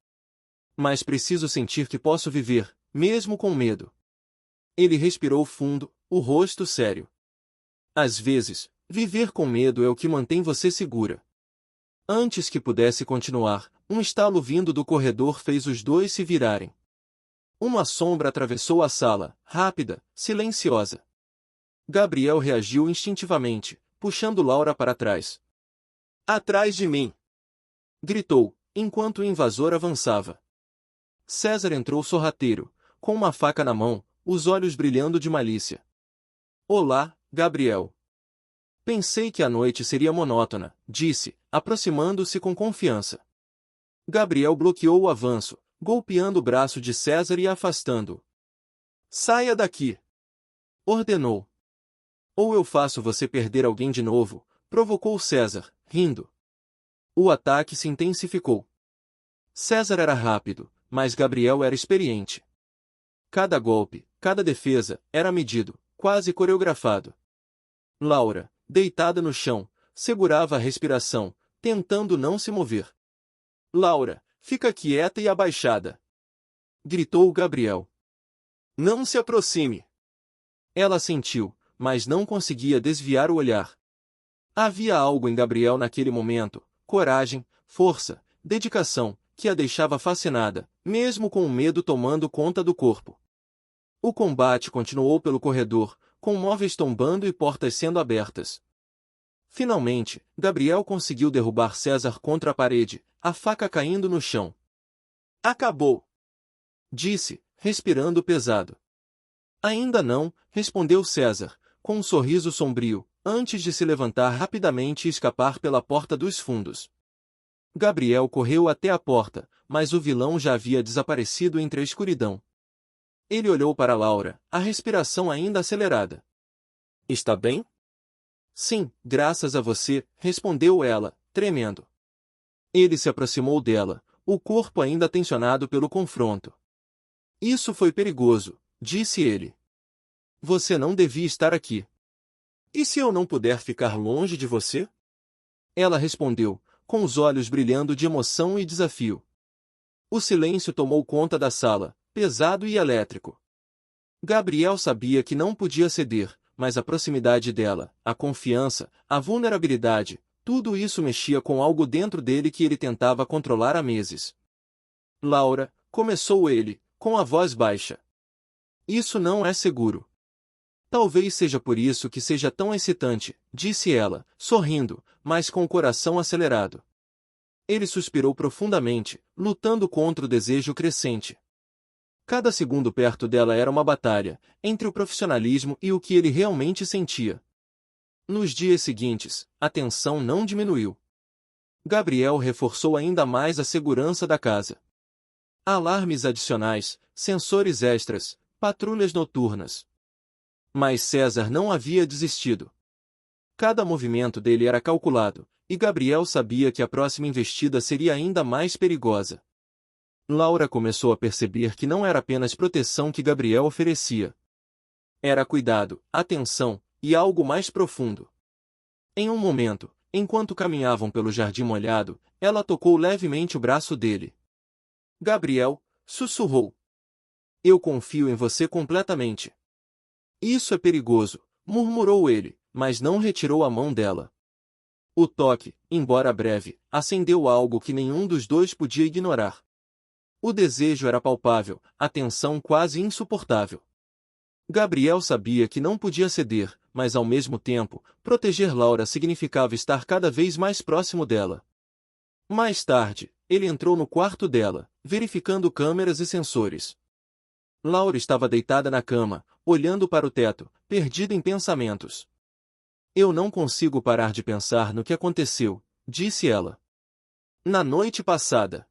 Mas preciso sentir que posso viver, mesmo com medo. Ele respirou fundo, o rosto sério. Às vezes, viver com medo é o que mantém você segura. Antes que pudesse continuar, um estalo vindo do corredor fez os dois se virarem. Uma sombra atravessou a sala, rápida, silenciosa. Gabriel reagiu instintivamente, puxando Laura para trás. Atrás de mim! Gritou, enquanto o invasor avançava. César entrou sorrateiro, com uma faca na mão, os olhos brilhando de malícia. Olá, Gabriel. Pensei que a noite seria monótona, disse, aproximando-se com confiança. Gabriel bloqueou o avanço, golpeando o braço de César e afastando-o. Saia daqui! Ordenou. Ou eu faço você perder alguém de novo, provocou César, rindo. O ataque se intensificou. César era rápido, mas Gabriel era experiente. Cada golpe, cada defesa, era medido, quase coreografado. Laura, deitada no chão, segurava a respiração, tentando não se mover. Laura, fica quieta e abaixada! Gritou Gabriel. Não se aproxime! Ela sentiu, mas não conseguia desviar o olhar. Havia algo em Gabriel naquele momento, coragem, força, dedicação, que a deixava fascinada, mesmo com o medo tomando conta do corpo. O combate continuou pelo corredor, com móveis tombando e portas sendo abertas. Finalmente, Gabriel conseguiu derrubar César contra a parede, a faca caindo no chão. Acabou! Disse, respirando pesado. Ainda não, respondeu César, com um sorriso sombrio, antes de se levantar rapidamente e escapar pela porta dos fundos. Gabriel correu até a porta, mas o vilão já havia desaparecido entre a escuridão. Ele olhou para Laura, a respiração ainda acelerada. Está bem? Sim, graças a você, respondeu ela, tremendo. Ele se aproximou dela, o corpo ainda tensionado pelo confronto. Isso foi perigoso, disse ele. Você não devia estar aqui. E se eu não puder ficar longe de você? Ela respondeu, com os olhos brilhando de emoção e desafio. O silêncio tomou conta da sala, pesado e elétrico. Gabriel sabia que não podia ceder, mas a proximidade dela, a confiança, a vulnerabilidade, tudo isso mexia com algo dentro dele que ele tentava controlar há meses. Laura, começou ele, com a voz baixa. Isso não é seguro. Talvez seja por isso que seja tão excitante, disse ela, sorrindo, mas com o coração acelerado. Ele suspirou profundamente, lutando contra o desejo crescente. Cada segundo perto dela era uma batalha, entre o profissionalismo e o que ele realmente sentia. Nos dias seguintes, a tensão não diminuiu. Gabriel reforçou ainda mais a segurança da casa. Alarmes adicionais, sensores extras, patrulhas noturnas. Mas César não havia desistido. Cada movimento dele era calculado, e Gabriel sabia que a próxima investida seria ainda mais perigosa. Laura começou a perceber que não era apenas proteção que Gabriel oferecia. Era cuidado, atenção, e algo mais profundo. Em um momento, enquanto caminhavam pelo jardim molhado, ela tocou levemente o braço dele. Gabriel, sussurrou. Eu confio em você completamente. Isso é perigoso, murmurou ele, mas não retirou a mão dela. O toque, embora breve, acendeu algo que nenhum dos dois podia ignorar. O desejo era palpável, a tensão quase insuportável. Gabriel sabia que não podia ceder, mas ao mesmo tempo, proteger Laura significava estar cada vez mais próximo dela. Mais tarde, ele entrou no quarto dela, verificando câmeras e sensores. Laura estava deitada na cama, olhando para o teto, perdida em pensamentos. Eu não consigo parar de pensar no que aconteceu, disse ela. Na noite passada.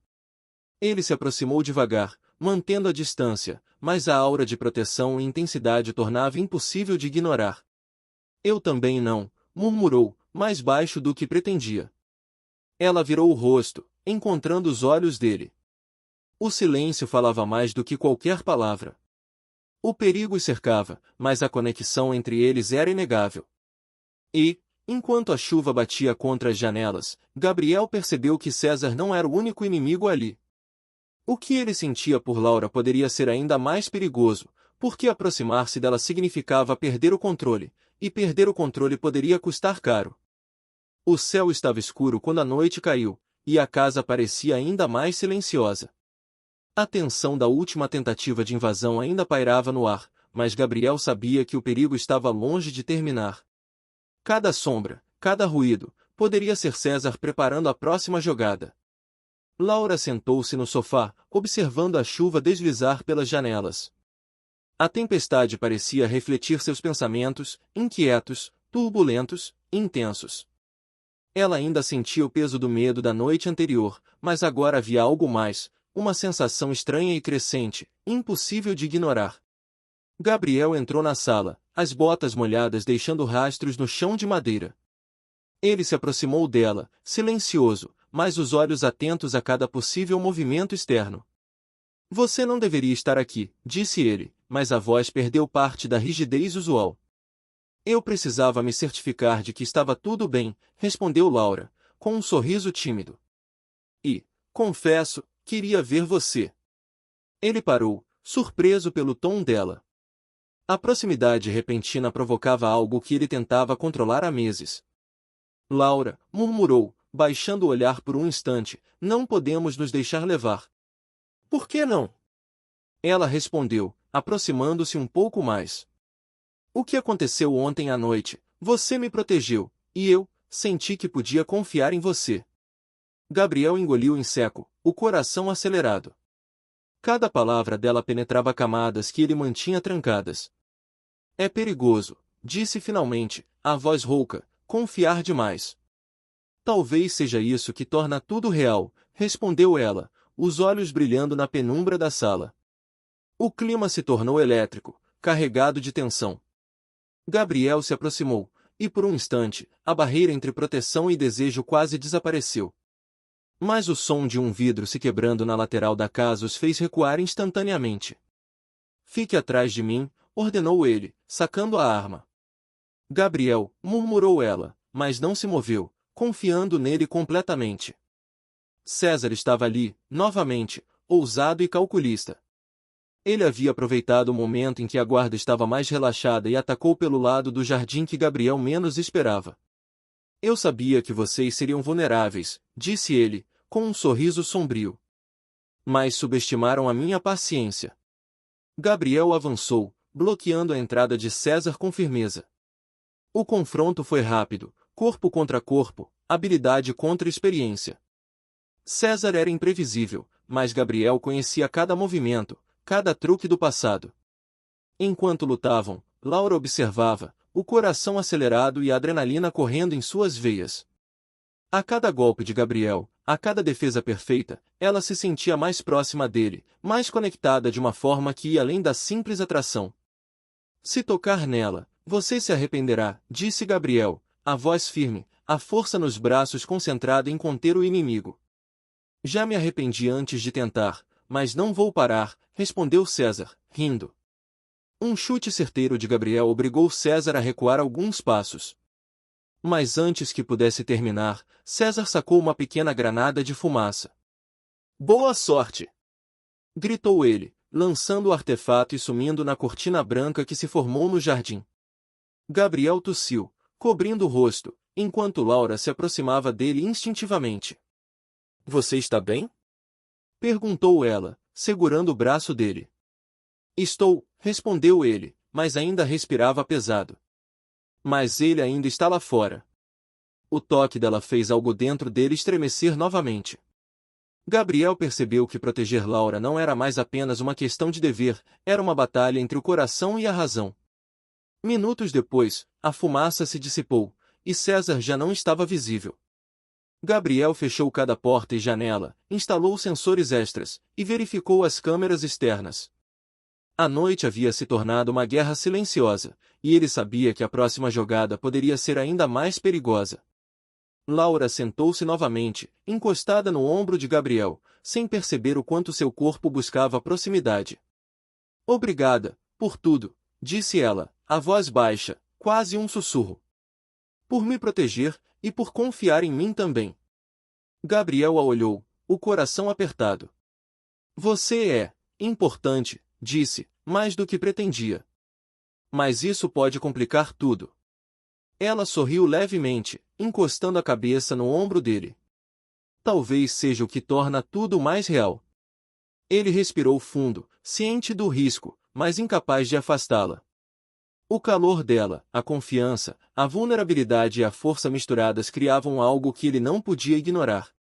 Ele se aproximou devagar, mantendo a distância, mas a aura de proteção e intensidade tornava impossível de ignorar. Eu também não, murmurou, mais baixo do que pretendia. Ela virou o rosto, encontrando os olhos dele. O silêncio falava mais do que qualquer palavra. O perigo os cercava, mas a conexão entre eles era inegável. E, enquanto a chuva batia contra as janelas, Gabriel percebeu que César não era o único inimigo ali. O que ele sentia por Laura poderia ser ainda mais perigoso, porque aproximar-se dela significava perder o controle, e perder o controle poderia custar caro. O céu estava escuro quando a noite caiu, e a casa parecia ainda mais silenciosa. A tensão da última tentativa de invasão ainda pairava no ar, mas Gabriel sabia que o perigo estava longe de terminar. Cada sombra, cada ruído, poderia ser César preparando a próxima jogada. Laura sentou-se no sofá, observando a chuva deslizar pelas janelas. A tempestade parecia refletir seus pensamentos, inquietos, turbulentos, intensos. Ela ainda sentia o peso do medo da noite anterior, mas agora havia algo mais, uma sensação estranha e crescente, impossível de ignorar. Gabriel entrou na sala, as botas molhadas deixando rastros no chão de madeira. Ele se aproximou dela, silencioso, mas os olhos atentos a cada possível movimento externo. Você não deveria estar aqui, disse ele, mas a voz perdeu parte da rigidez usual. Eu precisava me certificar de que estava tudo bem, respondeu Laura, com um sorriso tímido. E, confesso, queria ver você. Ele parou, surpreso pelo tom dela. A proximidade repentina provocava algo que ele tentava controlar há meses. Laura, murmurou, baixando o olhar por um instante, não podemos nos deixar levar. Por que não? Ela respondeu, aproximando-se um pouco mais. O que aconteceu ontem à noite? Você me protegeu, e eu senti que podia confiar em você. Gabriel engoliu em seco, o coração acelerado. Cada palavra dela penetrava camadas que ele mantinha trancadas. É perigoso, disse finalmente, a voz rouca, confiar demais. Talvez seja isso que torna tudo real, respondeu ela, os olhos brilhando na penumbra da sala. O clima se tornou elétrico, carregado de tensão. Gabriel se aproximou, e por um instante, a barreira entre proteção e desejo quase desapareceu. Mas o som de um vidro se quebrando na lateral da casa os fez recuar instantaneamente. Fique atrás de mim, ordenou ele, sacando a arma. Gabriel, murmurou ela, mas não se moveu, confiando nele completamente. César estava ali, novamente, ousado e calculista. Ele havia aproveitado o momento em que a guarda estava mais relaxada e atacou pelo lado do jardim que Gabriel menos esperava. Eu sabia que vocês seriam vulneráveis, disse ele, com um sorriso sombrio. Mas subestimaram a minha paciência. Gabriel avançou, bloqueando a entrada de César com firmeza. O confronto foi rápido, corpo contra corpo, habilidade contra experiência. César era imprevisível, mas Gabriel conhecia cada movimento, cada truque do passado. Enquanto lutavam, Laura observava, o coração acelerado e a adrenalina correndo em suas veias. A cada golpe de Gabriel, a cada defesa perfeita, ela se sentia mais próxima dele, mais conectada de uma forma que ia além da simples atração. Se tocar nela, você se arrependerá, disse Gabriel, a voz firme, a força nos braços concentrada em conter o inimigo. Já me arrependi antes de tentar, mas não vou parar, respondeu César, rindo. Um chute certeiro de Gabriel obrigou César a recuar alguns passos. Mas antes que pudesse terminar, César sacou uma pequena granada de fumaça. Boa sorte! Gritou ele, lançando o artefato e sumindo na cortina branca que se formou no jardim. Gabriel tossiu, cobrindo o rosto, enquanto Laura se aproximava dele instintivamente. Você está bem? Perguntou ela, segurando o braço dele. Estou, respondeu ele, mas ainda respirava pesado. Mas ele ainda está lá fora. O toque dela fez algo dentro dele estremecer novamente. Gabriel percebeu que proteger Laura não era mais apenas uma questão de dever, era uma batalha entre o coração e a razão. Minutos depois, a fumaça se dissipou, e César já não estava visível. Gabriel fechou cada porta e janela, instalou sensores extras, e verificou as câmeras externas. A noite havia se tornado uma guerra silenciosa, e ele sabia que a próxima jogada poderia ser ainda mais perigosa. Laura sentou-se novamente, encostada no ombro de Gabriel, sem perceber o quanto seu corpo buscava proximidade. Obrigada, por tudo, disse ela, a voz baixa, quase um sussurro. Por me proteger, e por confiar em mim também. Gabriel a olhou, o coração apertado. Você é importante, disse, mais do que pretendia. Mas isso pode complicar tudo. Ela sorriu levemente, encostando a cabeça no ombro dele. Talvez seja o que torna tudo mais real. Ele respirou fundo, ciente do risco, mas incapaz de afastá-la. O calor dela, a confiança, a vulnerabilidade e a força misturadas criavam algo que ele não podia ignorar.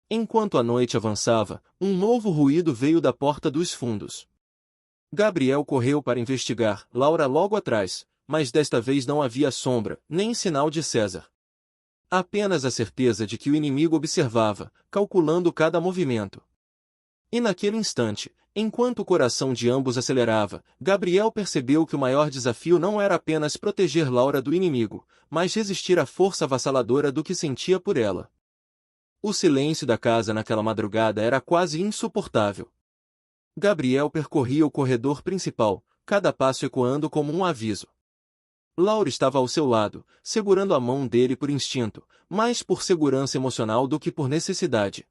Enquanto a noite avançava, um novo ruído veio da porta dos fundos. Gabriel correu para investigar, Laura logo atrás, mas desta vez não havia sombra, nem sinal de César. Apenas a certeza de que o inimigo observava, calculando cada movimento. E naquele instante, enquanto o coração de ambos acelerava, Gabriel percebeu que o maior desafio não era apenas proteger Laura do inimigo, mas resistir à força avassaladora do que sentia por ela. O silêncio da casa naquela madrugada era quase insuportável. Gabriel percorria o corredor principal, cada passo ecoando como um aviso. Laura estava ao seu lado, segurando a mão dele por instinto, mais por segurança emocional do que por necessidade.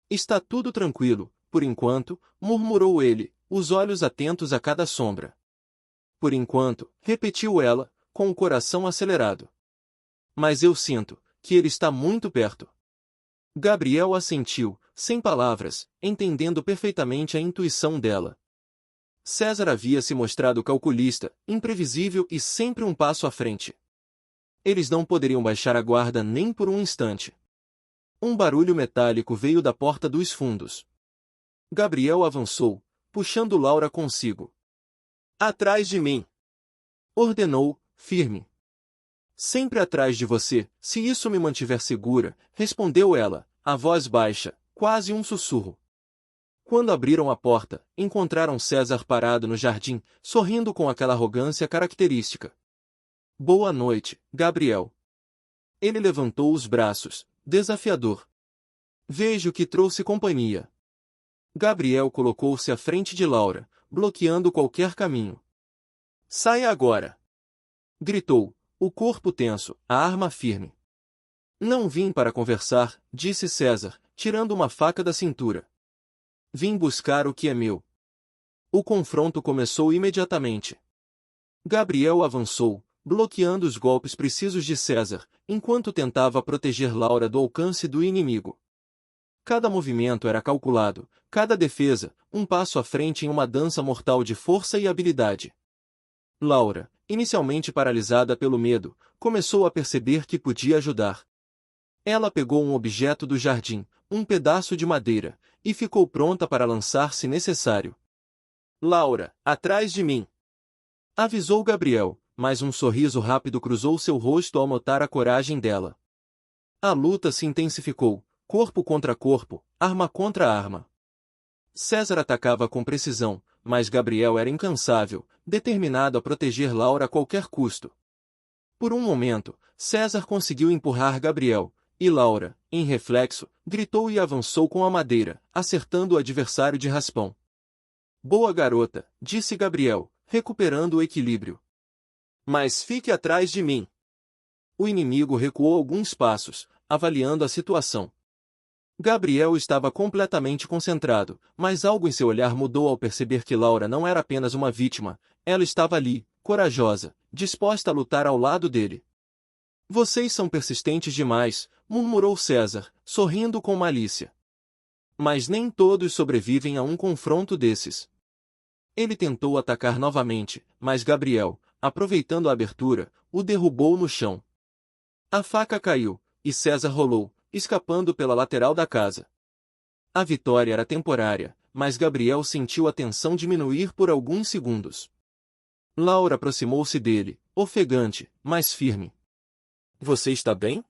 Está tudo tranquilo, por enquanto, murmurou ele, os olhos atentos a cada sombra. Por enquanto, repetiu ela, com o coração acelerado. Mas eu sinto que ele está muito perto. Gabriel assentiu, sem palavras, entendendo perfeitamente a intuição dela. César havia se mostrado calculista, imprevisível e sempre um passo à frente. Eles não poderiam baixar a guarda nem por um instante. Um barulho metálico veio da porta dos fundos. Gabriel avançou, puxando Laura consigo. Atrás de mim! Ordenou, firme. Sempre atrás de você, se isso me mantiver segura, respondeu ela, a voz baixa, quase um sussurro. Quando abriram a porta, encontraram César parado no jardim, sorrindo com aquela arrogância característica. Boa noite, Gabriel. Ele levantou os braços, desafiador. Vejo que trouxe companhia. Gabriel colocou-se à frente de Laura, bloqueando qualquer caminho. Saia agora! Gritou, o corpo tenso, a arma firme. Não vim para conversar, disse César, tirando uma faca da cintura. Vim buscar o que é meu. O confronto começou imediatamente. Gabriel avançou, bloqueando os golpes precisos de César, enquanto tentava proteger Laura do alcance do inimigo. Cada movimento era calculado, cada defesa, um passo à frente em uma dança mortal de força e habilidade. Laura, inicialmente paralisada pelo medo, começou a perceber que podia ajudar. Ela pegou um objeto do jardim, um pedaço de madeira, e ficou pronta para lançar se necessário. Laura, atrás de mim! Avisou Gabriel, mas um sorriso rápido cruzou seu rosto ao notar a coragem dela. A luta se intensificou, corpo contra corpo, arma contra arma. César atacava com precisão, mas Gabriel era incansável, determinado a proteger Laura a qualquer custo. Por um momento, César conseguiu empurrar Gabriel, e Laura, em reflexo, gritou e avançou com a madeira, acertando o adversário de raspão. Boa garota, disse Gabriel, recuperando o equilíbrio. Mas fique atrás de mim. O inimigo recuou alguns passos, avaliando a situação. Gabriel estava completamente concentrado, mas algo em seu olhar mudou ao perceber que Laura não era apenas uma vítima, ela estava ali, corajosa, disposta a lutar ao lado dele. Vocês são persistentes demais, murmurou César, sorrindo com malícia. Mas nem todos sobrevivem a um confronto desses. Ele tentou atacar novamente, mas Gabriel, aproveitando a abertura, o derrubou no chão. A faca caiu, e César rolou, escapando pela lateral da casa. A vitória era temporária, mas Gabriel sentiu a tensão diminuir por alguns segundos. Laura aproximou-se dele, ofegante, mas firme. Você está bem?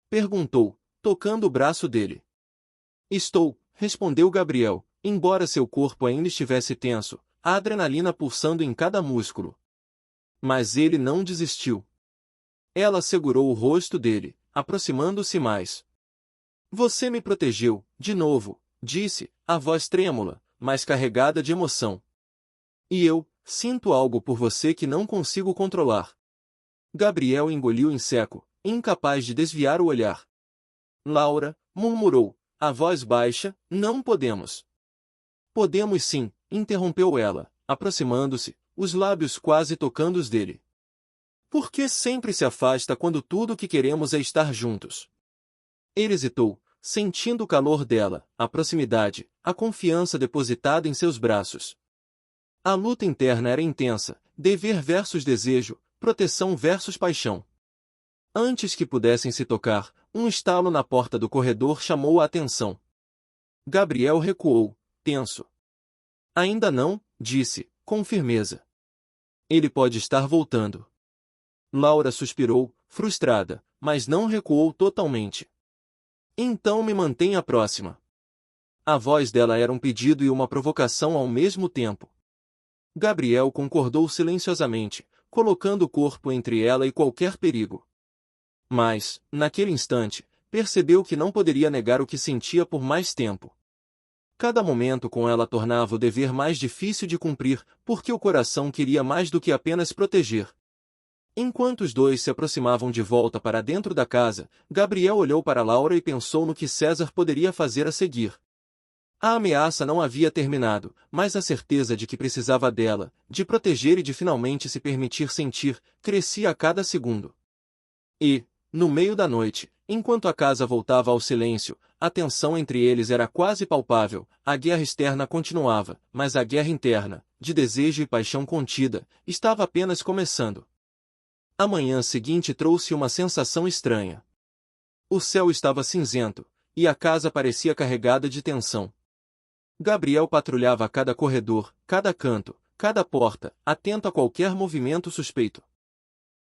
Perguntou, tocando o braço dele. Estou, respondeu Gabriel, embora seu corpo ainda estivesse tenso, a adrenalina pulsando em cada músculo. Mas ele não desistiu. Ela segurou o rosto dele, aproximando-se mais. Você me protegeu, de novo, disse, a voz trêmula, mas carregada de emoção. E eu, sinto algo por você que não consigo controlar. Gabriel engoliu em seco, incapaz de desviar o olhar. Laura, murmurou, a voz baixa, não podemos. Podemos sim, interrompeu ela, aproximando-se, os lábios quase tocando os dele. Por que sempre se afasta quando tudo o que queremos é estar juntos? Ele hesitou, sentindo o calor dela, a proximidade, a confiança depositada em seus braços. A luta interna era intensa, dever versus desejo, proteção versus paixão. Antes que pudessem se tocar, um estalo na porta do corredor chamou a atenção. Gabriel recuou, tenso. Ainda não, disse, com firmeza. Ele pode estar voltando. Laura suspirou, frustrada, mas não recuou totalmente. Então me mantenha próxima. A voz dela era um pedido e uma provocação ao mesmo tempo. Gabriel concordou silenciosamente, colocando o corpo entre ela e qualquer perigo. Mas, naquele instante, percebeu que não poderia negar o que sentia por mais tempo. Cada momento com ela tornava o dever mais difícil de cumprir, porque o coração queria mais do que apenas proteger. Enquanto os dois se aproximavam de volta para dentro da casa, Gabriel olhou para Laura e pensou no que César poderia fazer a seguir. A ameaça não havia terminado, mas a certeza de que precisava dela, de proteger e de finalmente se permitir sentir, crescia a cada segundo. E, no meio da noite, enquanto a casa voltava ao silêncio, a tensão entre eles era quase palpável, a guerra externa continuava, mas a guerra interna, de desejo e paixão contida, estava apenas começando. A manhã seguinte trouxe uma sensação estranha. O céu estava cinzento, e a casa parecia carregada de tensão. Gabriel patrulhava cada corredor, cada canto, cada porta, atento a qualquer movimento suspeito.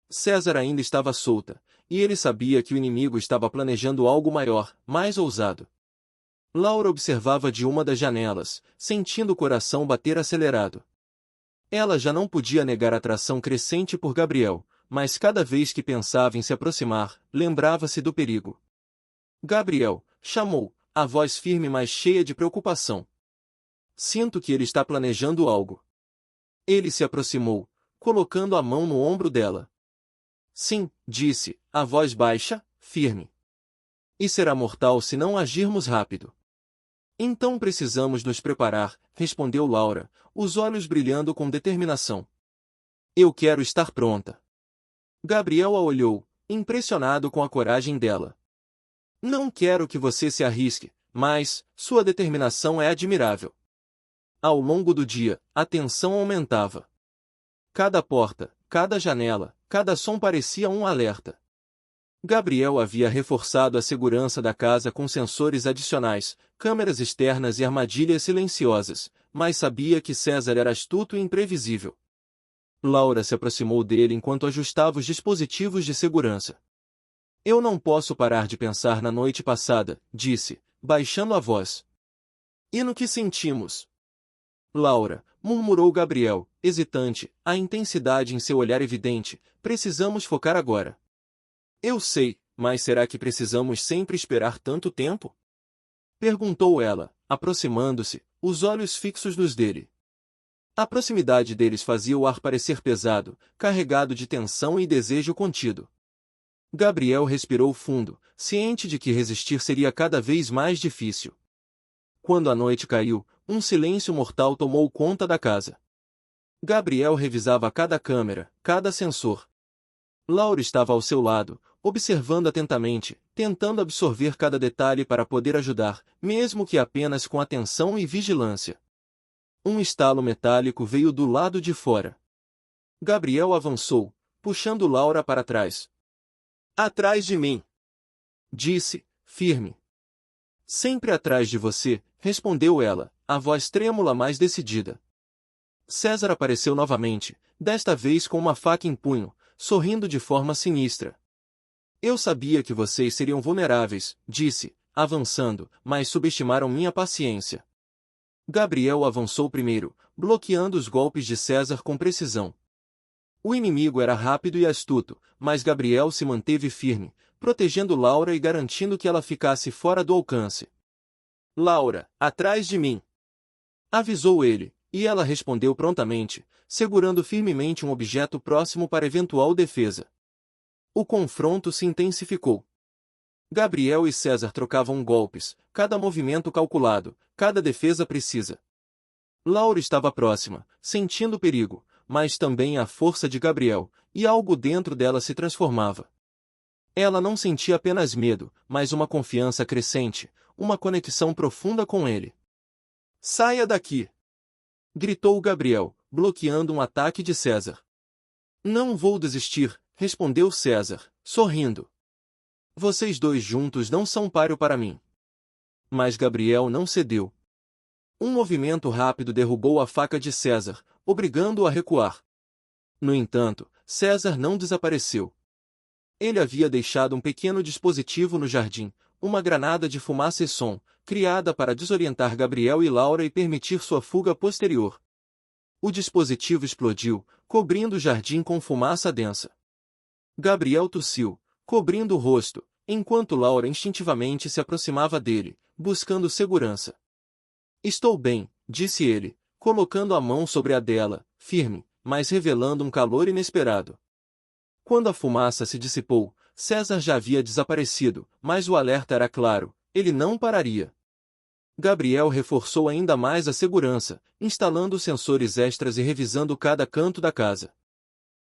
César ainda estava solta, e ele sabia que o inimigo estava planejando algo maior, mais ousado. Laura observava de uma das janelas, sentindo o coração bater acelerado. Ela já não podia negar a atração crescente por Gabriel, mas cada vez que pensava em se aproximar, lembrava-se do perigo. Gabriel, chamou, a voz firme mas cheia de preocupação. Sinto que ele está planejando algo. Ele se aproximou, colocando a mão no ombro dela. Sim, disse, a voz baixa, firme. E será mortal se não agirmos rápido. Então precisamos nos preparar, respondeu Laura, os olhos brilhando com determinação. Eu quero estar pronta. Gabriel a olhou, impressionado com a coragem dela. Não quero que você se arrisque, mas sua determinação é admirável. Ao longo do dia, a tensão aumentava. Cada porta, cada janela, cada som parecia um alerta. Gabriel havia reforçado a segurança da casa com sensores adicionais, câmeras externas e armadilhas silenciosas, mas sabia que César era astuto e imprevisível. Laura se aproximou dele enquanto ajustava os dispositivos de segurança. Eu não posso parar de pensar na noite passada, disse, baixando a voz. E no que sentimos? Laura, murmurou Gabriel, hesitante, a intensidade em seu olhar evidente, precisamos focar agora. Eu sei, mas será que precisamos sempre esperar tanto tempo? Perguntou ela, aproximando-se, os olhos fixos nos dele. A proximidade deles fazia o ar parecer pesado, carregado de tensão e desejo contido. Gabriel respirou fundo, ciente de que resistir seria cada vez mais difícil. Quando a noite caiu, um silêncio mortal tomou conta da casa. Gabriel revisava cada câmera, cada sensor. Laura estava ao seu lado, observando atentamente, tentando absorver cada detalhe para poder ajudar, mesmo que apenas com atenção e vigilância. Um estalo metálico veio do lado de fora. Gabriel avançou, puxando Laura para trás. Atrás de mim! Disse, firme. Sempre atrás de você, respondeu ela, a voz trêmula mais decidida. César apareceu novamente, desta vez com uma faca em punho, sorrindo de forma sinistra. Eu sabia que vocês seriam vulneráveis, disse, avançando, mas subestimaram minha paciência. Gabriel avançou primeiro, bloqueando os golpes de César com precisão. O inimigo era rápido e astuto, mas Gabriel se manteve firme, protegendo Laura e garantindo que ela ficasse fora do alcance. Laura, atrás de mim! Avisou ele, e ela respondeu prontamente, segurando firmemente um objeto próximo para eventual defesa. O confronto se intensificou. Gabriel e César trocavam golpes, cada movimento calculado, cada defesa precisa. Laura estava próxima, sentindo perigo, mas também a força de Gabriel, e algo dentro dela se transformava. Ela não sentia apenas medo, mas uma confiança crescente, uma conexão profunda com ele. Saia daqui! Gritou Gabriel, bloqueando um ataque de César. Não vou desistir, respondeu César, sorrindo. Vocês dois juntos não são páreo para mim. Mas Gabriel não cedeu. Um movimento rápido derrubou a faca de César, obrigando-o a recuar. No entanto, César não desapareceu. Ele havia deixado um pequeno dispositivo no jardim, uma granada de fumaça e som, criada para desorientar Gabriel e Laura e permitir sua fuga posterior. O dispositivo explodiu, cobrindo o jardim com fumaça densa. Gabriel tossiu, cobrindo o rosto, enquanto Laura instintivamente se aproximava dele, buscando segurança. Estou bem, disse ele, colocando a mão sobre a dela, firme, mas revelando um calor inesperado. Quando a fumaça se dissipou, César já havia desaparecido, mas o alerta era claro, ele não pararia. Gabriel reforçou ainda mais a segurança, instalando sensores extras e revisando cada canto da casa.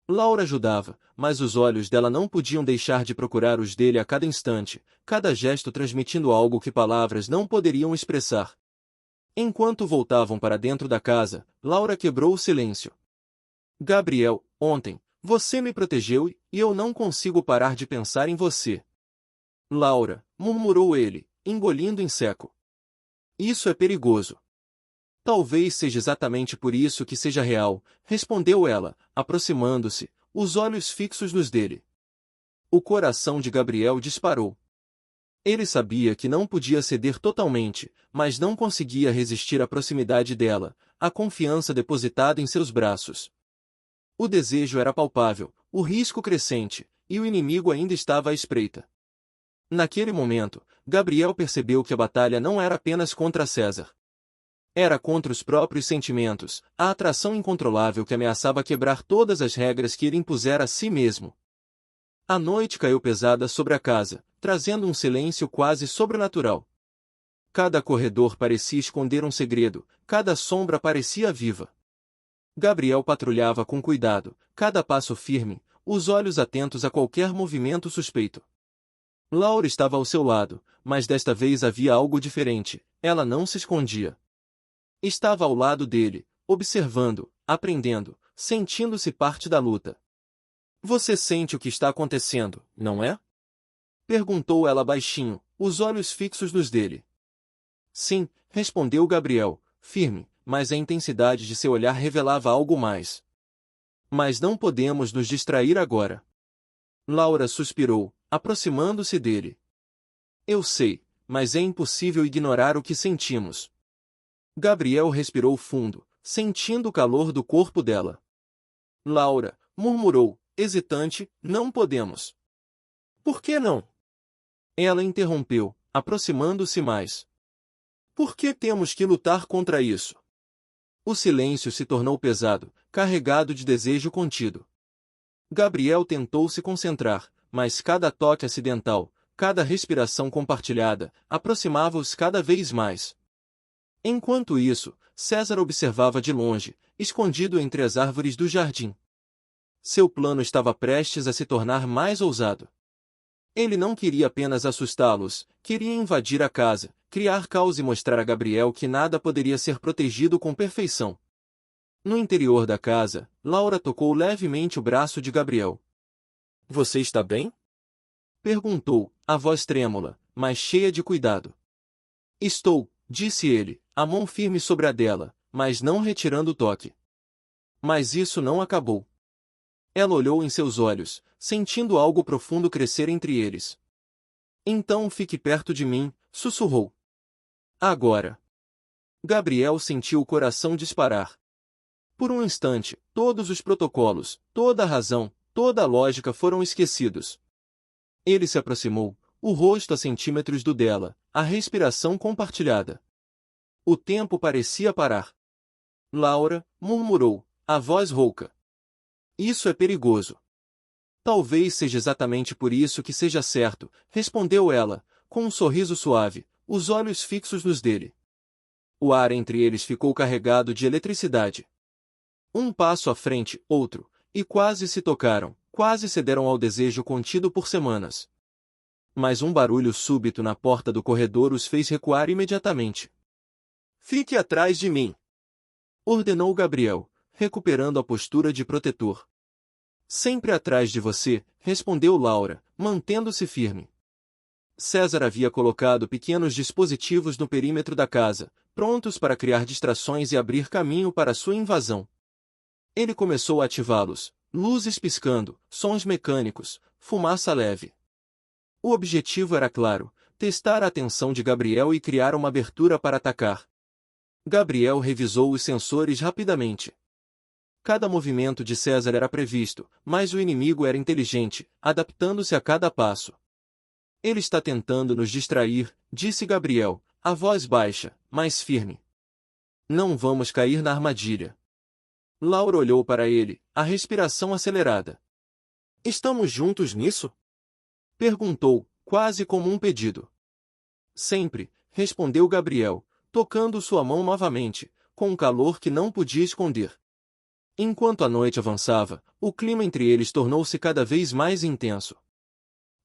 Laura ajudava, mas os olhos dela não podiam deixar de procurar os dele a cada instante, cada gesto transmitindo algo que palavras não poderiam expressar. Enquanto voltavam para dentro da casa, Laura quebrou o silêncio. Gabriel, ontem, você me protegeu e eu não consigo parar de pensar em você. Laura, murmurou ele, engolindo em seco. Isso é perigoso. Talvez seja exatamente por isso que seja real, respondeu ela, aproximando-se, os olhos fixos nos dele. O coração de Gabriel disparou. Ele sabia que não podia ceder totalmente, mas não conseguia resistir à proximidade dela, à confiança depositada em seus braços. O desejo era palpável, o risco crescente, e o inimigo ainda estava à espreita. Naquele momento, Gabriel percebeu que a batalha não era apenas contra César. Era contra os próprios sentimentos, a atração incontrolável que ameaçava quebrar todas as regras que ele impusera a si mesmo. A noite caiu pesada sobre a casa, trazendo um silêncio quase sobrenatural. Cada corredor parecia esconder um segredo, cada sombra parecia viva. Gabriel patrulhava com cuidado, cada passo firme, os olhos atentos a qualquer movimento suspeito. Laura estava ao seu lado, mas desta vez havia algo diferente, ela não se escondia. Estava ao lado dele, observando, aprendendo, sentindo-se parte da luta. Você sente o que está acontecendo, não é? Perguntou ela baixinho, os olhos fixos nos dele. Sim, respondeu Gabriel, firme, mas a intensidade de seu olhar revelava algo mais. Mas não podemos nos distrair agora. Laura suspirou, aproximando-se dele. Eu sei, mas é impossível ignorar o que sentimos. Gabriel respirou fundo, sentindo o calor do corpo dela. Laura, murmurou, hesitante, não podemos. Por que não? Ela interrompeu, aproximando-se mais. Por que temos que lutar contra isso? O silêncio se tornou pesado, carregado de desejo contido. Gabriel tentou se concentrar, mas cada toque acidental, cada respiração compartilhada, aproximava-os cada vez mais. Enquanto isso, César observava de longe, escondido entre as árvores do jardim. Seu plano estava prestes a se tornar mais ousado. Ele não queria apenas assustá-los, queria invadir a casa, criar caos e mostrar a Gabriel que nada poderia ser protegido com perfeição. No interior da casa, Laura tocou levemente o braço de Gabriel. Você está bem? Perguntou, a voz trêmula, mas cheia de cuidado. Estou, disse ele, a mão firme sobre a dela, mas não retirando o toque. Mas isso não acabou. Ela olhou em seus olhos, sentindo algo profundo crescer entre eles. Então fique perto de mim, sussurrou. Agora. Gabriel sentiu o coração disparar. Por um instante, todos os protocolos, toda a razão, toda a lógica foram esquecidos. Ele se aproximou, o rosto a centímetros do dela, a respiração compartilhada. O tempo parecia parar. Laura, murmurou, a voz rouca. Isso é perigoso. Talvez seja exatamente por isso que seja certo, respondeu ela, com um sorriso suave, os olhos fixos nos dele. O ar entre eles ficou carregado de eletricidade. Um passo à frente, outro, e quase se tocaram, quase cederam ao desejo contido por semanas. Mas um barulho súbito na porta do corredor os fez recuar imediatamente. Fique atrás de mim! Ordenou Gabriel, recuperando a postura de protetor. Sempre atrás de você, respondeu Laura, mantendo-se firme. César havia colocado pequenos dispositivos no perímetro da casa, prontos para criar distrações e abrir caminho para sua invasão. Ele começou a ativá-los, luzes piscando, sons mecânicos, fumaça leve. O objetivo era claro, testar a atenção de Gabriel e criar uma abertura para atacar. Gabriel revisou os sensores rapidamente. Cada movimento de César era previsto, mas o inimigo era inteligente, adaptando-se a cada passo. Ele está tentando nos distrair, disse Gabriel, a voz baixa, mas firme. Não vamos cair na armadilha. Laura olhou para ele, a respiração acelerada. Estamos juntos nisso? Perguntou, quase como um pedido. Sempre, respondeu Gabriel, tocando sua mão novamente, com um calor que não podia esconder. Enquanto a noite avançava, o clima entre eles tornou-se cada vez mais intenso.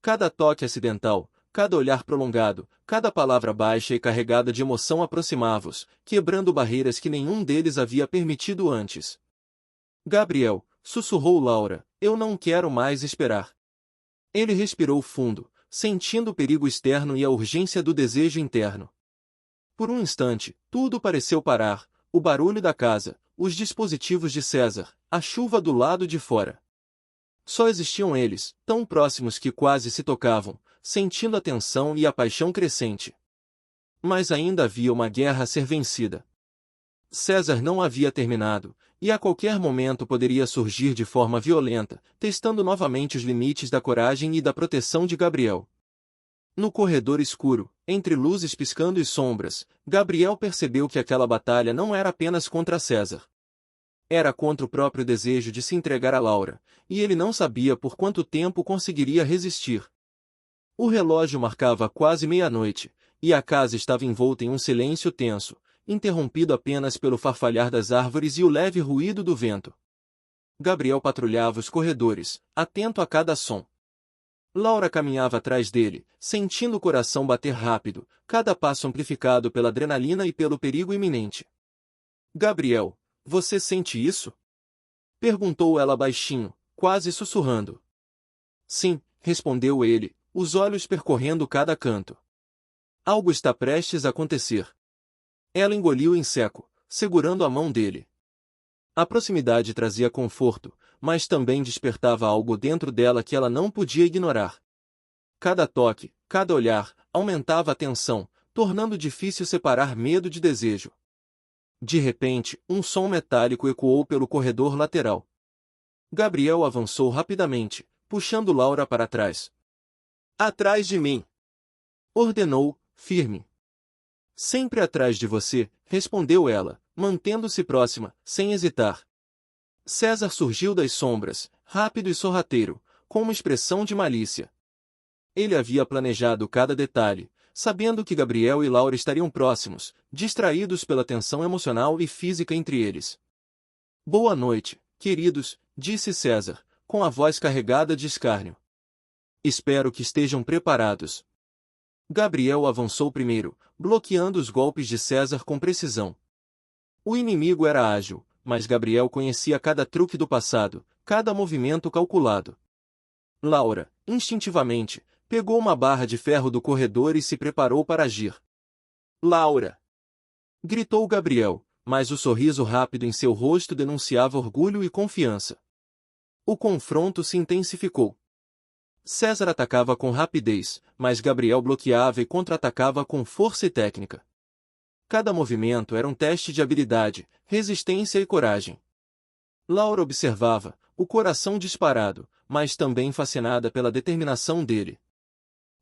Cada toque acidental, cada olhar prolongado, cada palavra baixa e carregada de emoção aproximava-os, quebrando barreiras que nenhum deles havia permitido antes. Gabriel, sussurrou Laura, eu não quero mais esperar. Ele respirou fundo, sentindo o perigo externo e a urgência do desejo interno. Por um instante, tudo pareceu parar, o barulho da casa, os dispositivos de César, a chuva do lado de fora. Só existiam eles, tão próximos que quase se tocavam, sentindo a tensão e a paixão crescente. Mas ainda havia uma guerra a ser vencida. César não havia terminado, e a qualquer momento poderia surgir de forma violenta, testando novamente os limites da coragem e da proteção de Gabriel. No corredor escuro, entre luzes piscando e sombras, Gabriel percebeu que aquela batalha não era apenas contra César. Era contra o próprio desejo de se entregar a Laura, e ele não sabia por quanto tempo conseguiria resistir. O relógio marcava quase meia-noite, e a casa estava envolta em um silêncio tenso, interrompido apenas pelo farfalhar das árvores e o leve ruído do vento. Gabriel patrulhava os corredores, atento a cada som. Laura caminhava atrás dele, sentindo o coração bater rápido, cada passo amplificado pela adrenalina e pelo perigo iminente. Gabriel, você sente isso? Perguntou ela baixinho, quase sussurrando. Sim, respondeu ele, os olhos percorrendo cada canto. Algo está prestes a acontecer. Ela engoliu em seco, segurando a mão dele. A proximidade trazia conforto, mas também despertava algo dentro dela que ela não podia ignorar. Cada toque, cada olhar, aumentava a tensão, tornando difícil separar medo de desejo. De repente, um som metálico ecoou pelo corredor lateral. Gabriel avançou rapidamente, puxando Laura para trás. Atrás de mim! Ordenou, firme. Sempre atrás de você, respondeu ela, mantendo-se próxima, sem hesitar. César surgiu das sombras, rápido e sorrateiro, com uma expressão de malícia. Ele havia planejado cada detalhe, sabendo que Gabriel e Laura estariam próximos, distraídos pela tensão emocional e física entre eles. Boa noite, queridos, disse César, com a voz carregada de escárnio. Espero que estejam preparados. Gabriel avançou primeiro, bloqueando os golpes de César com precisão. O inimigo era ágil, mas Gabriel conhecia cada truque do passado, cada movimento calculado. Laura, instintivamente, pegou uma barra de ferro do corredor e se preparou para agir. Laura! Gritou Gabriel, mas o sorriso rápido em seu rosto denunciava orgulho e confiança. O confronto se intensificou. César atacava com rapidez, mas Gabriel bloqueava e contra-atacava com força e técnica. Cada movimento era um teste de habilidade, resistência e coragem. Laura observava, o coração disparado, mas também fascinada pela determinação dele.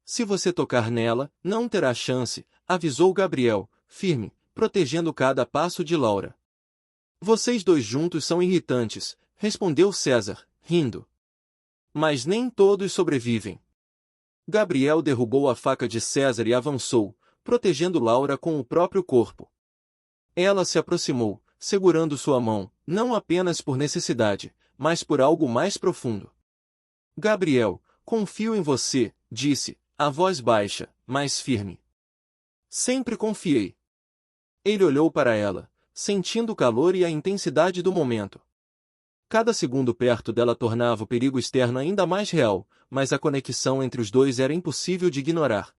Se você tocar nela, não terá chance, avisou Gabriel, firme, protegendo cada passo de Laura. Vocês dois juntos são irritantes, respondeu César, rindo. Mas nem todos sobrevivem. Gabriel derrubou a faca de César e avançou, protegendo Laura com o próprio corpo. Ela se aproximou, segurando sua mão, não apenas por necessidade, mas por algo mais profundo. Gabriel, confio em você, disse, a voz baixa, mas firme. Sempre confiei. Ele olhou para ela, sentindo o calor e a intensidade do momento. Cada segundo perto dela tornava o perigo externo ainda mais real, mas a conexão entre os dois era impossível de ignorar.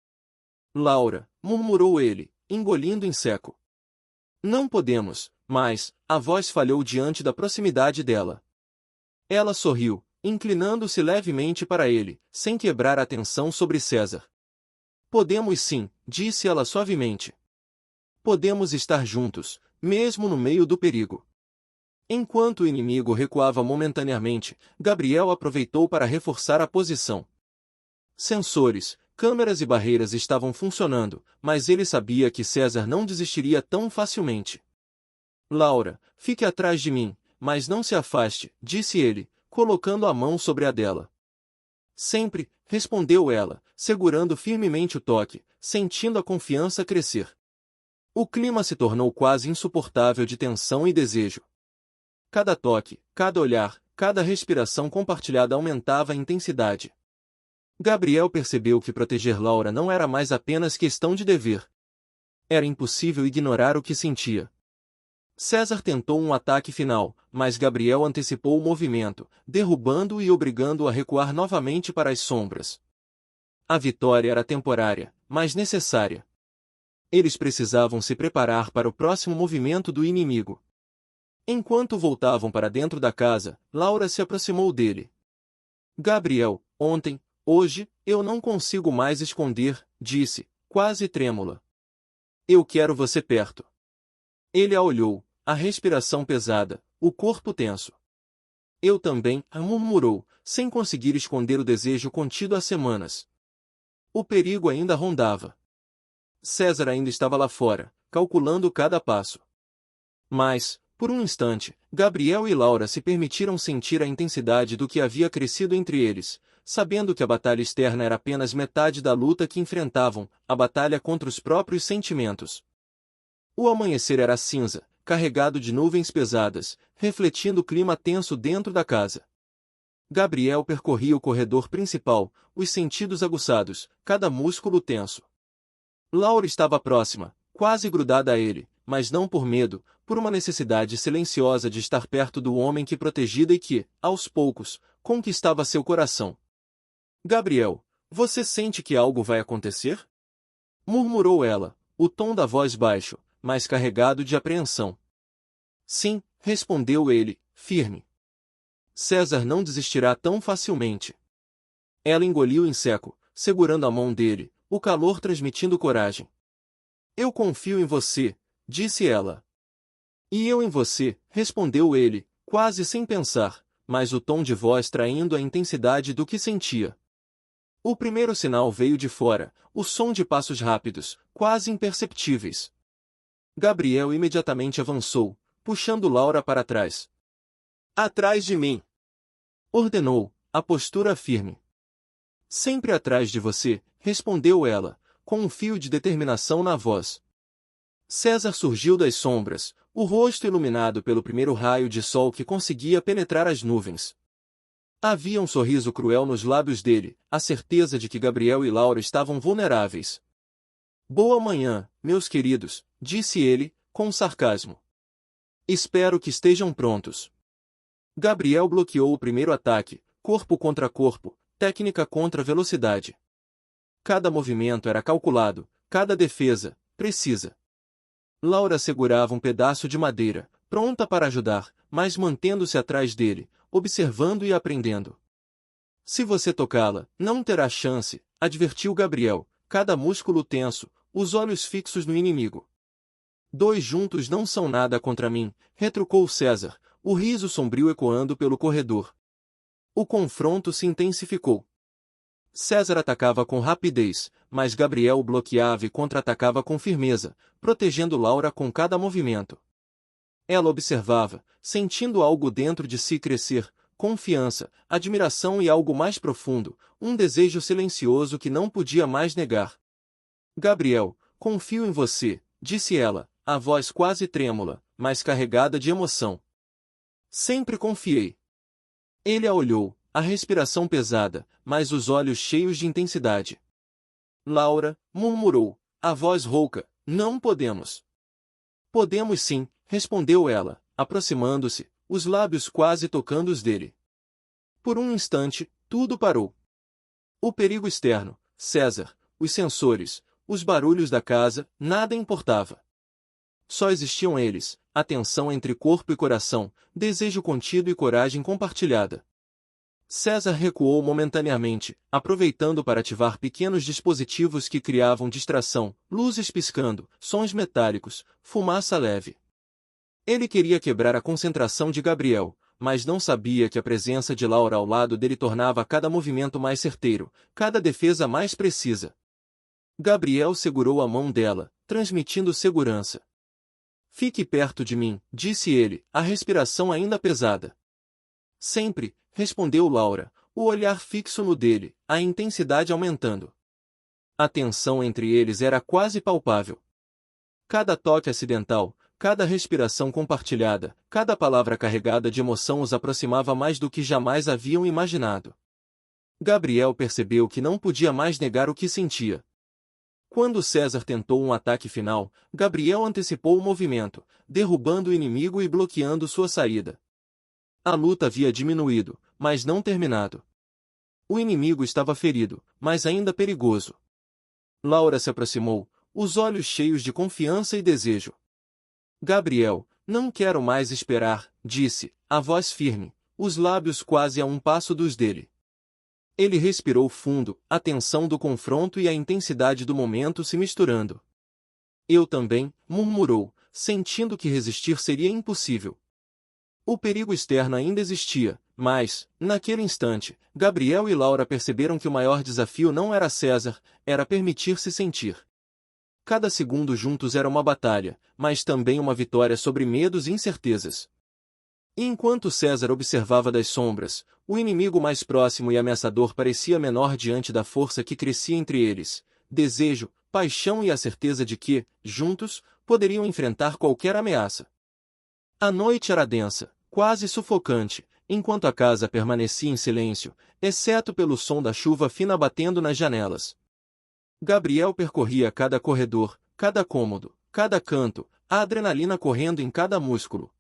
Laura, murmurou ele, engolindo em seco. Não podemos, mas, a voz falhou diante da proximidade dela. Ela sorriu, inclinando-se levemente para ele, sem quebrar a tensão sobre César. Podemos sim, disse ela suavemente. Podemos estar juntos, mesmo no meio do perigo. Enquanto o inimigo recuava momentaneamente, Gabriel aproveitou para reforçar a posição. Sensores, câmeras e barreiras estavam funcionando, mas ele sabia que César não desistiria tão facilmente. Laura, fique atrás de mim, mas não se afaste, disse ele, colocando a mão sobre a dela. Sempre, respondeu ela, segurando firmemente o toque, sentindo a confiança crescer. O clima se tornou quase insuportável de tensão e desejo. Cada toque, cada olhar, cada respiração compartilhada aumentava a intensidade. Gabriel percebeu que proteger Laura não era mais apenas questão de dever. Era impossível ignorar o que sentia. César tentou um ataque final, mas Gabriel antecipou o movimento, derrubando-o e obrigando-o a recuar novamente para as sombras. A vitória era temporária, mas necessária. Eles precisavam se preparar para o próximo movimento do inimigo. Enquanto voltavam para dentro da casa, Laura se aproximou dele. Gabriel, ontem, hoje, eu não consigo mais esconder, disse, quase trêmula. Eu quero você perto. Ele a olhou, a respiração pesada, o corpo tenso. Eu também, murmurou, sem conseguir esconder o desejo contido há semanas. O perigo ainda rondava. César ainda estava lá fora, calculando cada passo. Mas, por um instante, Gabriel e Laura se permitiram sentir a intensidade do que havia crescido entre eles, sabendo que a batalha externa era apenas metade da luta que enfrentavam, a batalha contra os próprios sentimentos. O amanhecer era cinza, carregado de nuvens pesadas, refletindo o clima tenso dentro da casa. Gabriel percorria o corredor principal, os sentidos aguçados, cada músculo tenso. Laura estava próxima, quase grudada a ele, mas não por medo, por uma necessidade silenciosa de estar perto do homem que protegida e que, aos poucos, conquistava seu coração. Gabriel, você sente que algo vai acontecer? Murmurou ela, o tom da voz baixo, mas carregado de apreensão. Sim, respondeu ele, firme. César não desistirá tão facilmente. Ela engoliu em seco, segurando a mão dele, o calor transmitindo coragem. Eu confio em você, disse ela. E eu em você, respondeu ele, quase sem pensar, mas o tom de voz traindo a intensidade do que sentia. O primeiro sinal veio de fora, o som de passos rápidos, quase imperceptíveis. Gabriel imediatamente avançou, puxando Laura para trás. Atrás de mim! Ordenou, a postura firme. Sempre atrás de você, respondeu ela, com um fio de determinação na voz. César surgiu das sombras, o rosto iluminado pelo primeiro raio de sol que conseguia penetrar as nuvens. Havia um sorriso cruel nos lábios dele, a certeza de que Gabriel e Laura estavam vulneráveis. Boa manhã, meus queridos, disse ele, com sarcasmo. Espero que estejam prontos. Gabriel bloqueou o primeiro ataque, corpo contra corpo, técnica contra velocidade. Cada movimento era calculado, cada defesa, precisa. Laura segurava um pedaço de madeira, pronta para ajudar, mas mantendo-se atrás dele, observando e aprendendo. Se você tocá-la, não terá chance, advertiu Gabriel, cada músculo tenso, os olhos fixos no inimigo. Dois juntos não são nada contra mim, retrucou César, o riso sombrio ecoando pelo corredor. O confronto se intensificou. César atacava com rapidez, mas Gabriel o bloqueava e contra-atacava com firmeza, protegendo Laura com cada movimento. Ela observava, sentindo algo dentro de si crescer, confiança, admiração e algo mais profundo, um desejo silencioso que não podia mais negar. Gabriel, confio em você, disse ela, a voz quase trêmula, mas carregada de emoção. Sempre confiei. Ele a olhou, a respiração pesada, mas os olhos cheios de intensidade. Laura, murmurou, a voz rouca, não podemos. Podemos sim, respondeu ela, aproximando-se, os lábios quase tocando os dele. Por um instante, tudo parou. O perigo externo, César, os sensores, os barulhos da casa, nada importava. Só existiam eles, a tensão entre corpo e coração, desejo contido e coragem compartilhada. César recuou momentaneamente, aproveitando para ativar pequenos dispositivos que criavam distração, luzes piscando, sons metálicos, fumaça leve. Ele queria quebrar a concentração de Gabriel, mas não sabia que a presença de Laura ao lado dele tornava cada movimento mais certeiro, cada defesa mais precisa. Gabriel segurou a mão dela, transmitindo segurança. Fique perto de mim, disse ele, a respiração ainda pesada. Sempre, respondeu Laura, o olhar fixo no dele, a intensidade aumentando. A tensão entre eles era quase palpável. Cada toque acidental, cada respiração compartilhada, cada palavra carregada de emoção os aproximava mais do que jamais haviam imaginado. Gabriel percebeu que não podia mais negar o que sentia. Quando César tentou um ataque final, Gabriel antecipou o movimento, derrubando o inimigo e bloqueando sua saída. A luta havia diminuído, mas não terminado. O inimigo estava ferido, mas ainda perigoso. Laura se aproximou, os olhos cheios de confiança e desejo. Gabriel, não quero mais esperar, disse, a voz firme, os lábios quase a um passo dos dele. Ele respirou fundo, a tensão do confronto e a intensidade do momento se misturando. Eu também, murmurou, sentindo que resistir seria impossível. O perigo externo ainda existia, mas, naquele instante, Gabriel e Laura perceberam que o maior desafio não era César, era permitir-se sentir. Cada segundo juntos era uma batalha, mas também uma vitória sobre medos e incertezas. E enquanto César observava das sombras, o inimigo mais próximo e ameaçador parecia menor diante da força que crescia entre eles, desejo, paixão e a certeza de que, juntos, poderiam enfrentar qualquer ameaça. A noite era densa, quase sufocante, enquanto a casa permanecia em silêncio, exceto pelo som da chuva fina batendo nas janelas. Gabriel percorria cada corredor, cada cômodo, cada canto, a adrenalina correndo em cada músculo.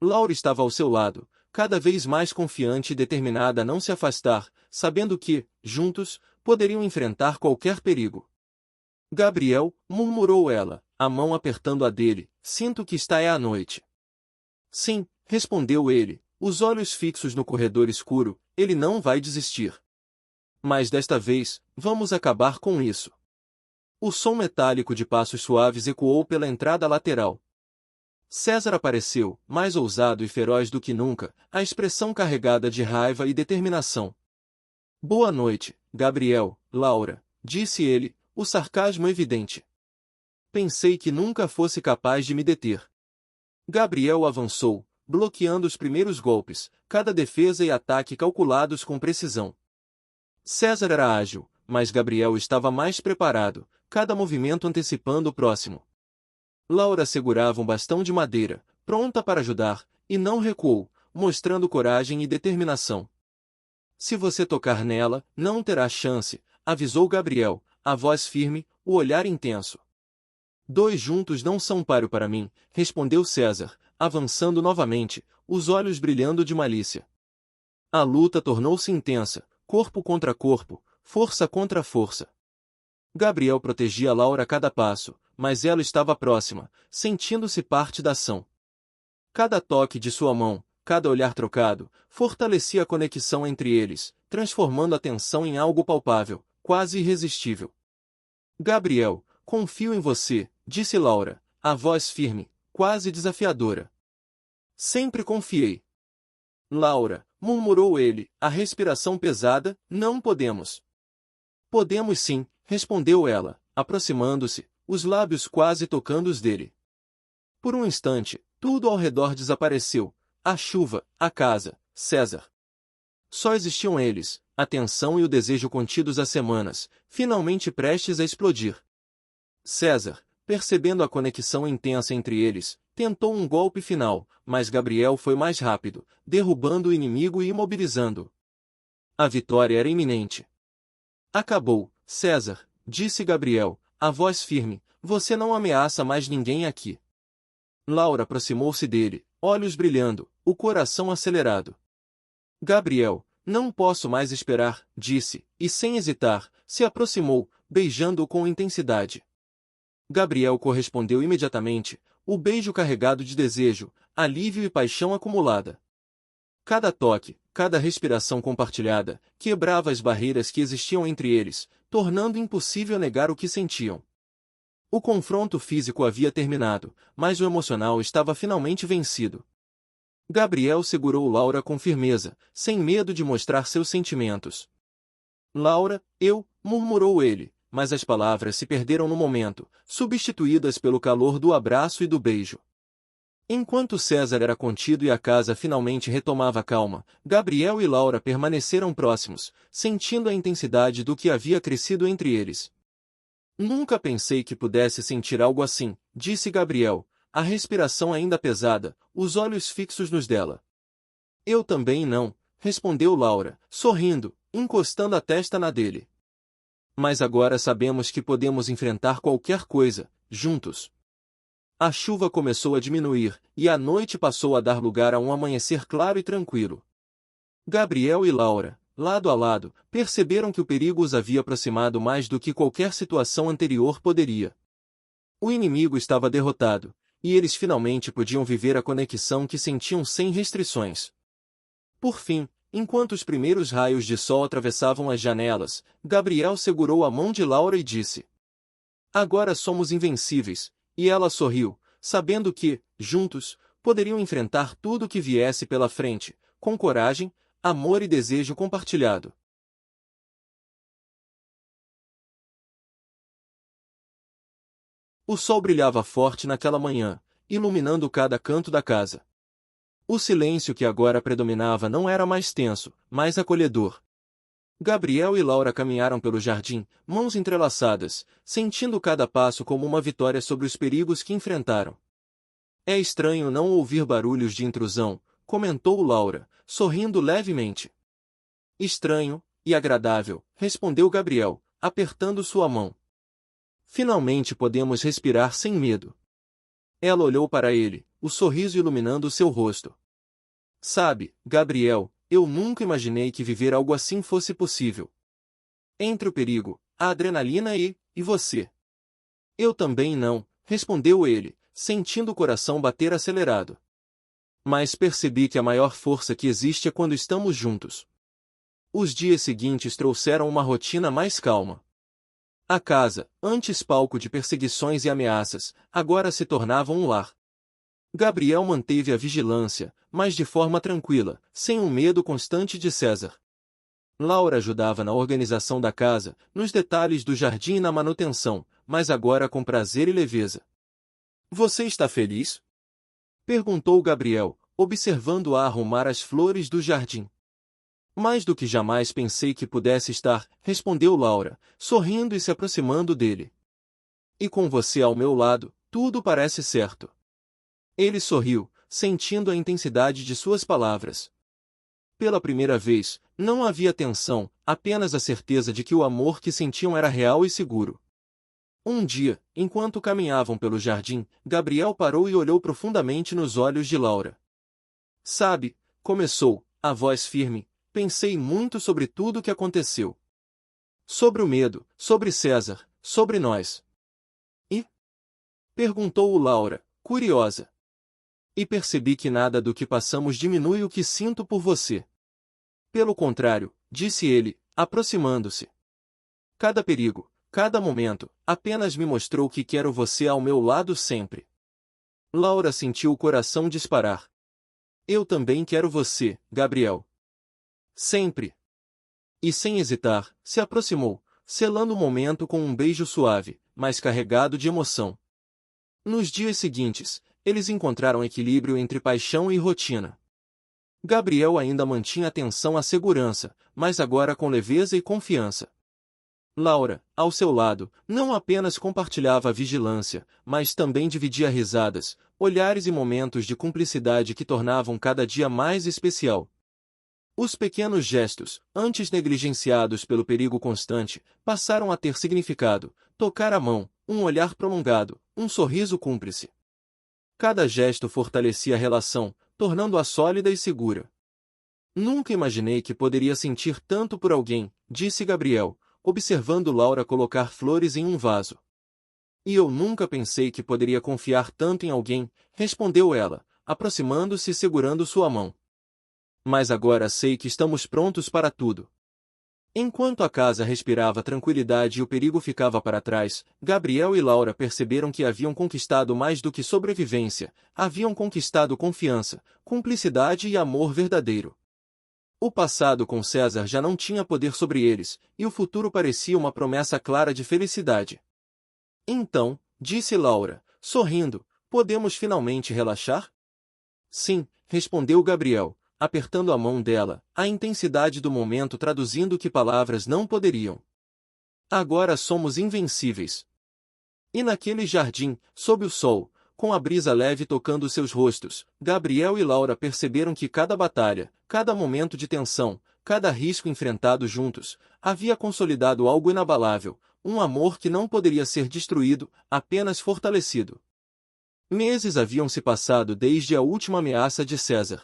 Laura estava ao seu lado, cada vez mais confiante e determinada a não se afastar, sabendo que, juntos, poderiam enfrentar qualquer perigo. Gabriel, murmurou ela, a mão apertando a dele, sinto que está à noite. Sim, respondeu ele, os olhos fixos no corredor escuro, ele não vai desistir. Mas desta vez, vamos acabar com isso. O som metálico de passos suaves ecoou pela entrada lateral. César apareceu, mais ousado e feroz do que nunca, a expressão carregada de raiva e determinação. Boa noite, Gabriel, Laura, disse ele, o sarcasmo evidente. Pensei que nunca fosse capaz de me deter. Gabriel avançou, bloqueando os primeiros golpes, cada defesa e ataque calculados com precisão. César era ágil, mas Gabriel estava mais preparado, cada movimento antecipando o próximo. Laura segurava um bastão de madeira, pronta para ajudar, e não recuou, mostrando coragem e determinação. Se você tocar nela, não terá chance, avisou Gabriel, a voz firme, o olhar intenso. Dois juntos não são páreo para mim, respondeu César, avançando novamente, os olhos brilhando de malícia. A luta tornou-se intensa, corpo contra corpo, força contra força. Gabriel protegia Laura a cada passo, mas ela estava próxima, sentindo-se parte da ação. Cada toque de sua mão, cada olhar trocado, fortalecia a conexão entre eles, transformando a tensão em algo palpável, quase irresistível. Gabriel, confio em você, disse Laura, a voz firme, quase desafiadora. Sempre confiei. Laura, murmurou ele, a respiração pesada, não podemos. Podemos sim, respondeu ela, aproximando-se, os lábios quase tocando os dele. Por um instante, tudo ao redor desapareceu, a chuva, a casa, César. Só existiam eles, a tensão e o desejo contidos há semanas, finalmente prestes a explodir. César, percebendo a conexão intensa entre eles, tentou um golpe final, mas Gabriel foi mais rápido, derrubando o inimigo e imobilizando-o. A vitória era iminente. Acabou, César, disse Gabriel, a voz firme, você não ameaça mais ninguém aqui. Laura aproximou-se dele, olhos brilhando, o coração acelerado. Gabriel, não posso mais esperar, disse, e sem hesitar, se aproximou, beijando-o com intensidade. Gabriel correspondeu imediatamente, o beijo carregado de desejo, alívio e paixão acumulada. Cada toque, cada respiração compartilhada, quebrava as barreiras que existiam entre eles, tornando impossível negar o que sentiam. O confronto físico havia terminado, mas o emocional estava finalmente vencido. Gabriel segurou Laura com firmeza, sem medo de mostrar seus sentimentos. Laura, murmurou ele, mas as palavras se perderam no momento, substituídas pelo calor do abraço e do beijo. Enquanto César era contido e a casa finalmente retomava a calma, Gabriel e Laura permaneceram próximos, sentindo a intensidade do que havia crescido entre eles. Nunca pensei que pudesse sentir algo assim, disse Gabriel, a respiração ainda pesada, os olhos fixos nos dela. Eu também não, respondeu Laura, sorrindo, encostando a testa na dele. Mas agora sabemos que podemos enfrentar qualquer coisa, juntos. A chuva começou a diminuir, e a noite passou a dar lugar a um amanhecer claro e tranquilo. Gabriel e Laura, lado a lado, perceberam que o perigo os havia aproximado mais do que qualquer situação anterior poderia. O inimigo estava derrotado, e eles finalmente podiam viver a conexão que sentiam sem restrições. Por fim, enquanto os primeiros raios de sol atravessavam as janelas, Gabriel segurou a mão de Laura e disse: Agora somos invencíveis, e ela sorriu, sabendo que, juntos, poderiam enfrentar tudo o que viesse pela frente, com coragem, amor e desejo compartilhado. O sol brilhava forte naquela manhã, iluminando cada canto da casa. O silêncio que agora predominava não era mais tenso, mas acolhedor. Gabriel e Laura caminharam pelo jardim, mãos entrelaçadas, sentindo cada passo como uma vitória sobre os perigos que enfrentaram. É estranho não ouvir barulhos de intrusão, comentou Laura, sorrindo levemente. Estranho, e agradável, respondeu Gabriel, apertando sua mão. Finalmente podemos respirar sem medo. Ela olhou para ele, o sorriso iluminando seu rosto. Sabe, Gabriel, eu nunca imaginei que viver algo assim fosse possível. Entre o perigo, a adrenalina e você. Eu também não, respondeu ele, sentindo o coração bater acelerado. Mas percebi que a maior força que existe é quando estamos juntos. Os dias seguintes trouxeram uma rotina mais calma. A casa, antes palco de perseguições e ameaças, agora se tornava um lar. Gabriel manteve a vigilância, mas de forma tranquila, sem o medo constante de César. Laura ajudava na organização da casa, nos detalhes do jardim e na manutenção, mas agora com prazer e leveza. Você está feliz? Perguntou Gabriel, observando-a arrumar as flores do jardim. Mais do que jamais pensei que pudesse estar, respondeu Laura, sorrindo e se aproximando dele. E com você ao meu lado, tudo parece certo. Ele sorriu, sentindo a intensidade de suas palavras. Pela primeira vez, não havia tensão, apenas a certeza de que o amor que sentiam era real e seguro. Um dia, enquanto caminhavam pelo jardim, Gabriel parou e olhou profundamente nos olhos de Laura. Sabe, começou, a voz firme, pensei muito sobre tudo o que aconteceu. Sobre o medo, sobre César, sobre nós. E? Perguntou Laura, curiosa. E percebi que nada do que passamos diminui o que sinto por você. Pelo contrário, disse ele, aproximando-se. Cada perigo, cada momento, apenas me mostrou que quero você ao meu lado sempre. Laura sentiu o coração disparar. Eu também quero você, Gabriel. Sempre. E sem hesitar, se aproximou, selando o momento com um beijo suave, mas carregado de emoção. Nos dias seguintes, eles encontraram equilíbrio entre paixão e rotina. Gabriel ainda mantinha atenção à segurança, mas agora com leveza e confiança. Laura, ao seu lado, não apenas compartilhava a vigilância, mas também dividia risadas, olhares e momentos de cumplicidade que tornavam cada dia mais especial. Os pequenos gestos, antes negligenciados pelo perigo constante, passaram a ter significado: tocar a mão, um olhar prolongado, um sorriso cúmplice. Cada gesto fortalecia a relação, tornando-a sólida e segura. Nunca imaginei que poderia sentir tanto por alguém, disse Gabriel, observando Laura colocar flores em um vaso. E eu nunca pensei que poderia confiar tanto em alguém, respondeu ela, aproximando-se e segurando sua mão. Mas agora sei que estamos prontos para tudo. Enquanto a casa respirava tranquilidade e o perigo ficava para trás, Gabriel e Laura perceberam que haviam conquistado mais do que sobrevivência, haviam conquistado confiança, cumplicidade e amor verdadeiro. O passado com César já não tinha poder sobre eles, e o futuro parecia uma promessa clara de felicidade. Então, disse Laura, sorrindo, podemos finalmente relaxar? Sim, respondeu Gabriel, apertando a mão dela, a intensidade do momento traduzindo o que palavras não poderiam. Agora somos invencíveis. E naquele jardim, sob o sol, com a brisa leve tocando seus rostos, Gabriel e Laura perceberam que cada batalha, cada momento de tensão, cada risco enfrentado juntos, havia consolidado algo inabalável, um amor que não poderia ser destruído, apenas fortalecido. Meses haviam se passado desde a última ameaça de César.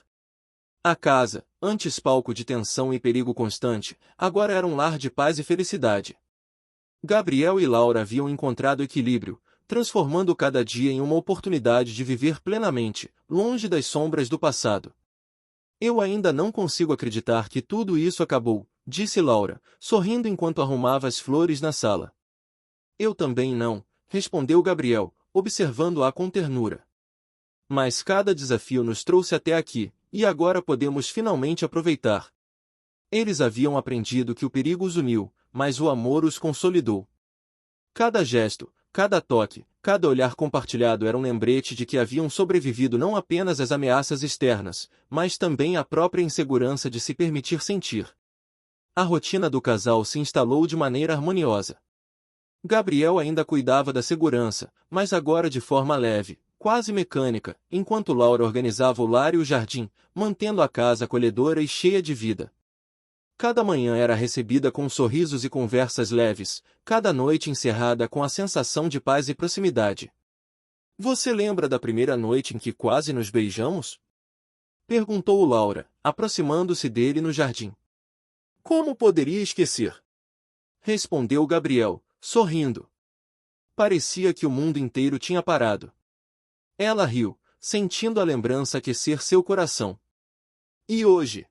A casa, antes palco de tensão e perigo constante, agora era um lar de paz e felicidade. Gabriel e Laura haviam encontrado equilíbrio, transformando cada dia em uma oportunidade de viver plenamente, longe das sombras do passado. Eu ainda não consigo acreditar que tudo isso acabou, disse Laura, sorrindo enquanto arrumava as flores na sala. Eu também não, respondeu Gabriel, observando-a com ternura. Mas cada desafio nos trouxe até aqui, e agora podemos finalmente aproveitar. Eles haviam aprendido que o perigo os uniu, mas o amor os consolidou. Cada gesto, cada toque, cada olhar compartilhado era um lembrete de que haviam sobrevivido não apenas às ameaças externas, mas também à própria insegurança de se permitir sentir. A rotina do casal se instalou de maneira harmoniosa. Gabriel ainda cuidava da segurança, mas agora de forma leve, quase mecânica, enquanto Laura organizava o lar e o jardim, mantendo a casa acolhedora e cheia de vida. Cada manhã era recebida com sorrisos e conversas leves, cada noite encerrada com a sensação de paz e proximidade. Você lembra da primeira noite em que quase nos beijamos? Perguntou Laura, aproximando-se dele no jardim. Como poderia esquecer? Respondeu Gabriel, sorrindo. Parecia que o mundo inteiro tinha parado. Ela riu, sentindo a lembrança aquecer seu coração. E hoje?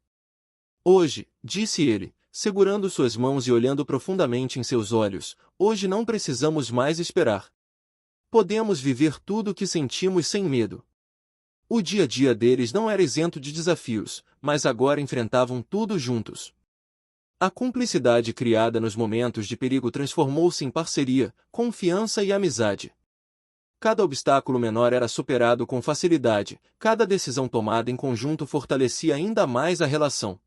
Hoje, disse ele, segurando suas mãos e olhando profundamente em seus olhos, hoje não precisamos mais esperar. Podemos viver tudo o que sentimos sem medo. O dia a dia deles não era isento de desafios, mas agora enfrentavam tudo juntos. A cumplicidade criada nos momentos de perigo transformou-se em parceria, confiança e amizade. Cada obstáculo menor era superado com facilidade, cada decisão tomada em conjunto fortalecia ainda mais a relação.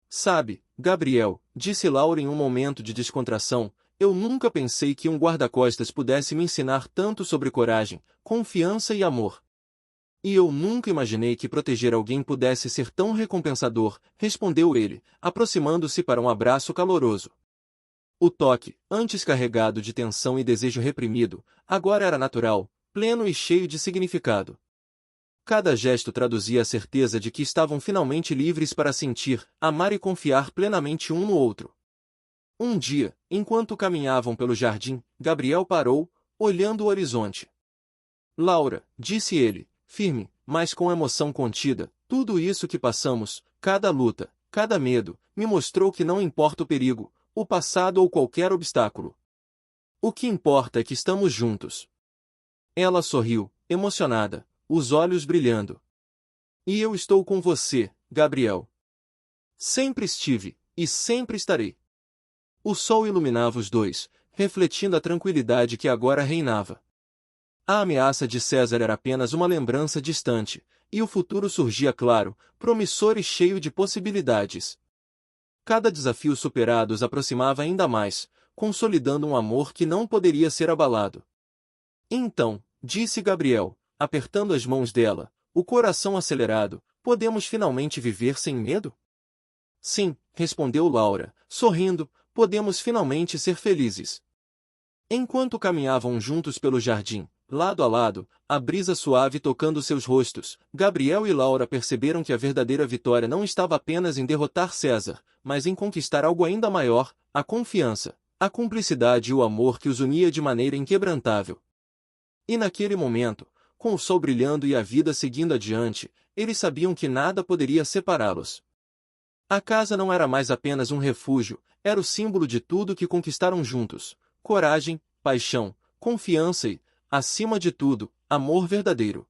Sabe, Gabriel, disse Laura em um momento de descontração, eu nunca pensei que um guarda-costas pudesse me ensinar tanto sobre coragem, confiança e amor. E eu nunca imaginei que proteger alguém pudesse ser tão recompensador, respondeu ele, aproximando-se para um abraço caloroso. O toque, antes carregado de tensão e desejo reprimido, agora era natural, pleno e cheio de significado. Cada gesto traduzia a certeza de que estavam finalmente livres para sentir, amar e confiar plenamente um no outro. Um dia, enquanto caminhavam pelo jardim, Gabriel parou, olhando o horizonte. Laura, disse ele, firme, mas com emoção contida, tudo isso que passamos, cada luta, cada medo, me mostrou que não importa o perigo, o passado ou qualquer obstáculo. O que importa é que estamos juntos. Ela sorriu, emocionada, os olhos brilhando. E eu estou com você, Gabriel. Sempre estive, e sempre estarei. O sol iluminava os dois, refletindo a tranquilidade que agora reinava. A ameaça de César era apenas uma lembrança distante, e o futuro surgia claro, promissor e cheio de possibilidades. Cada desafio superado os aproximava ainda mais, consolidando um amor que não poderia ser abalado. Então, disse Gabriel, apertando as mãos dela, o coração acelerado, podemos finalmente viver sem medo? Sim, respondeu Laura, sorrindo, podemos finalmente ser felizes. Enquanto caminhavam juntos pelo jardim, Lado a lado, a brisa suave tocando seus rostos, Gabriel e Laura perceberam que a verdadeira vitória não estava apenas em derrotar César, mas em conquistar algo ainda maior, a confiança, a cumplicidade e o amor que os unia de maneira inquebrantável. E naquele momento, com o sol brilhando e a vida seguindo adiante, eles sabiam que nada poderia separá-los. A casa não era mais apenas um refúgio, era o símbolo de tudo que conquistaram juntos: coragem, paixão, confiança e, acima de tudo, amor verdadeiro.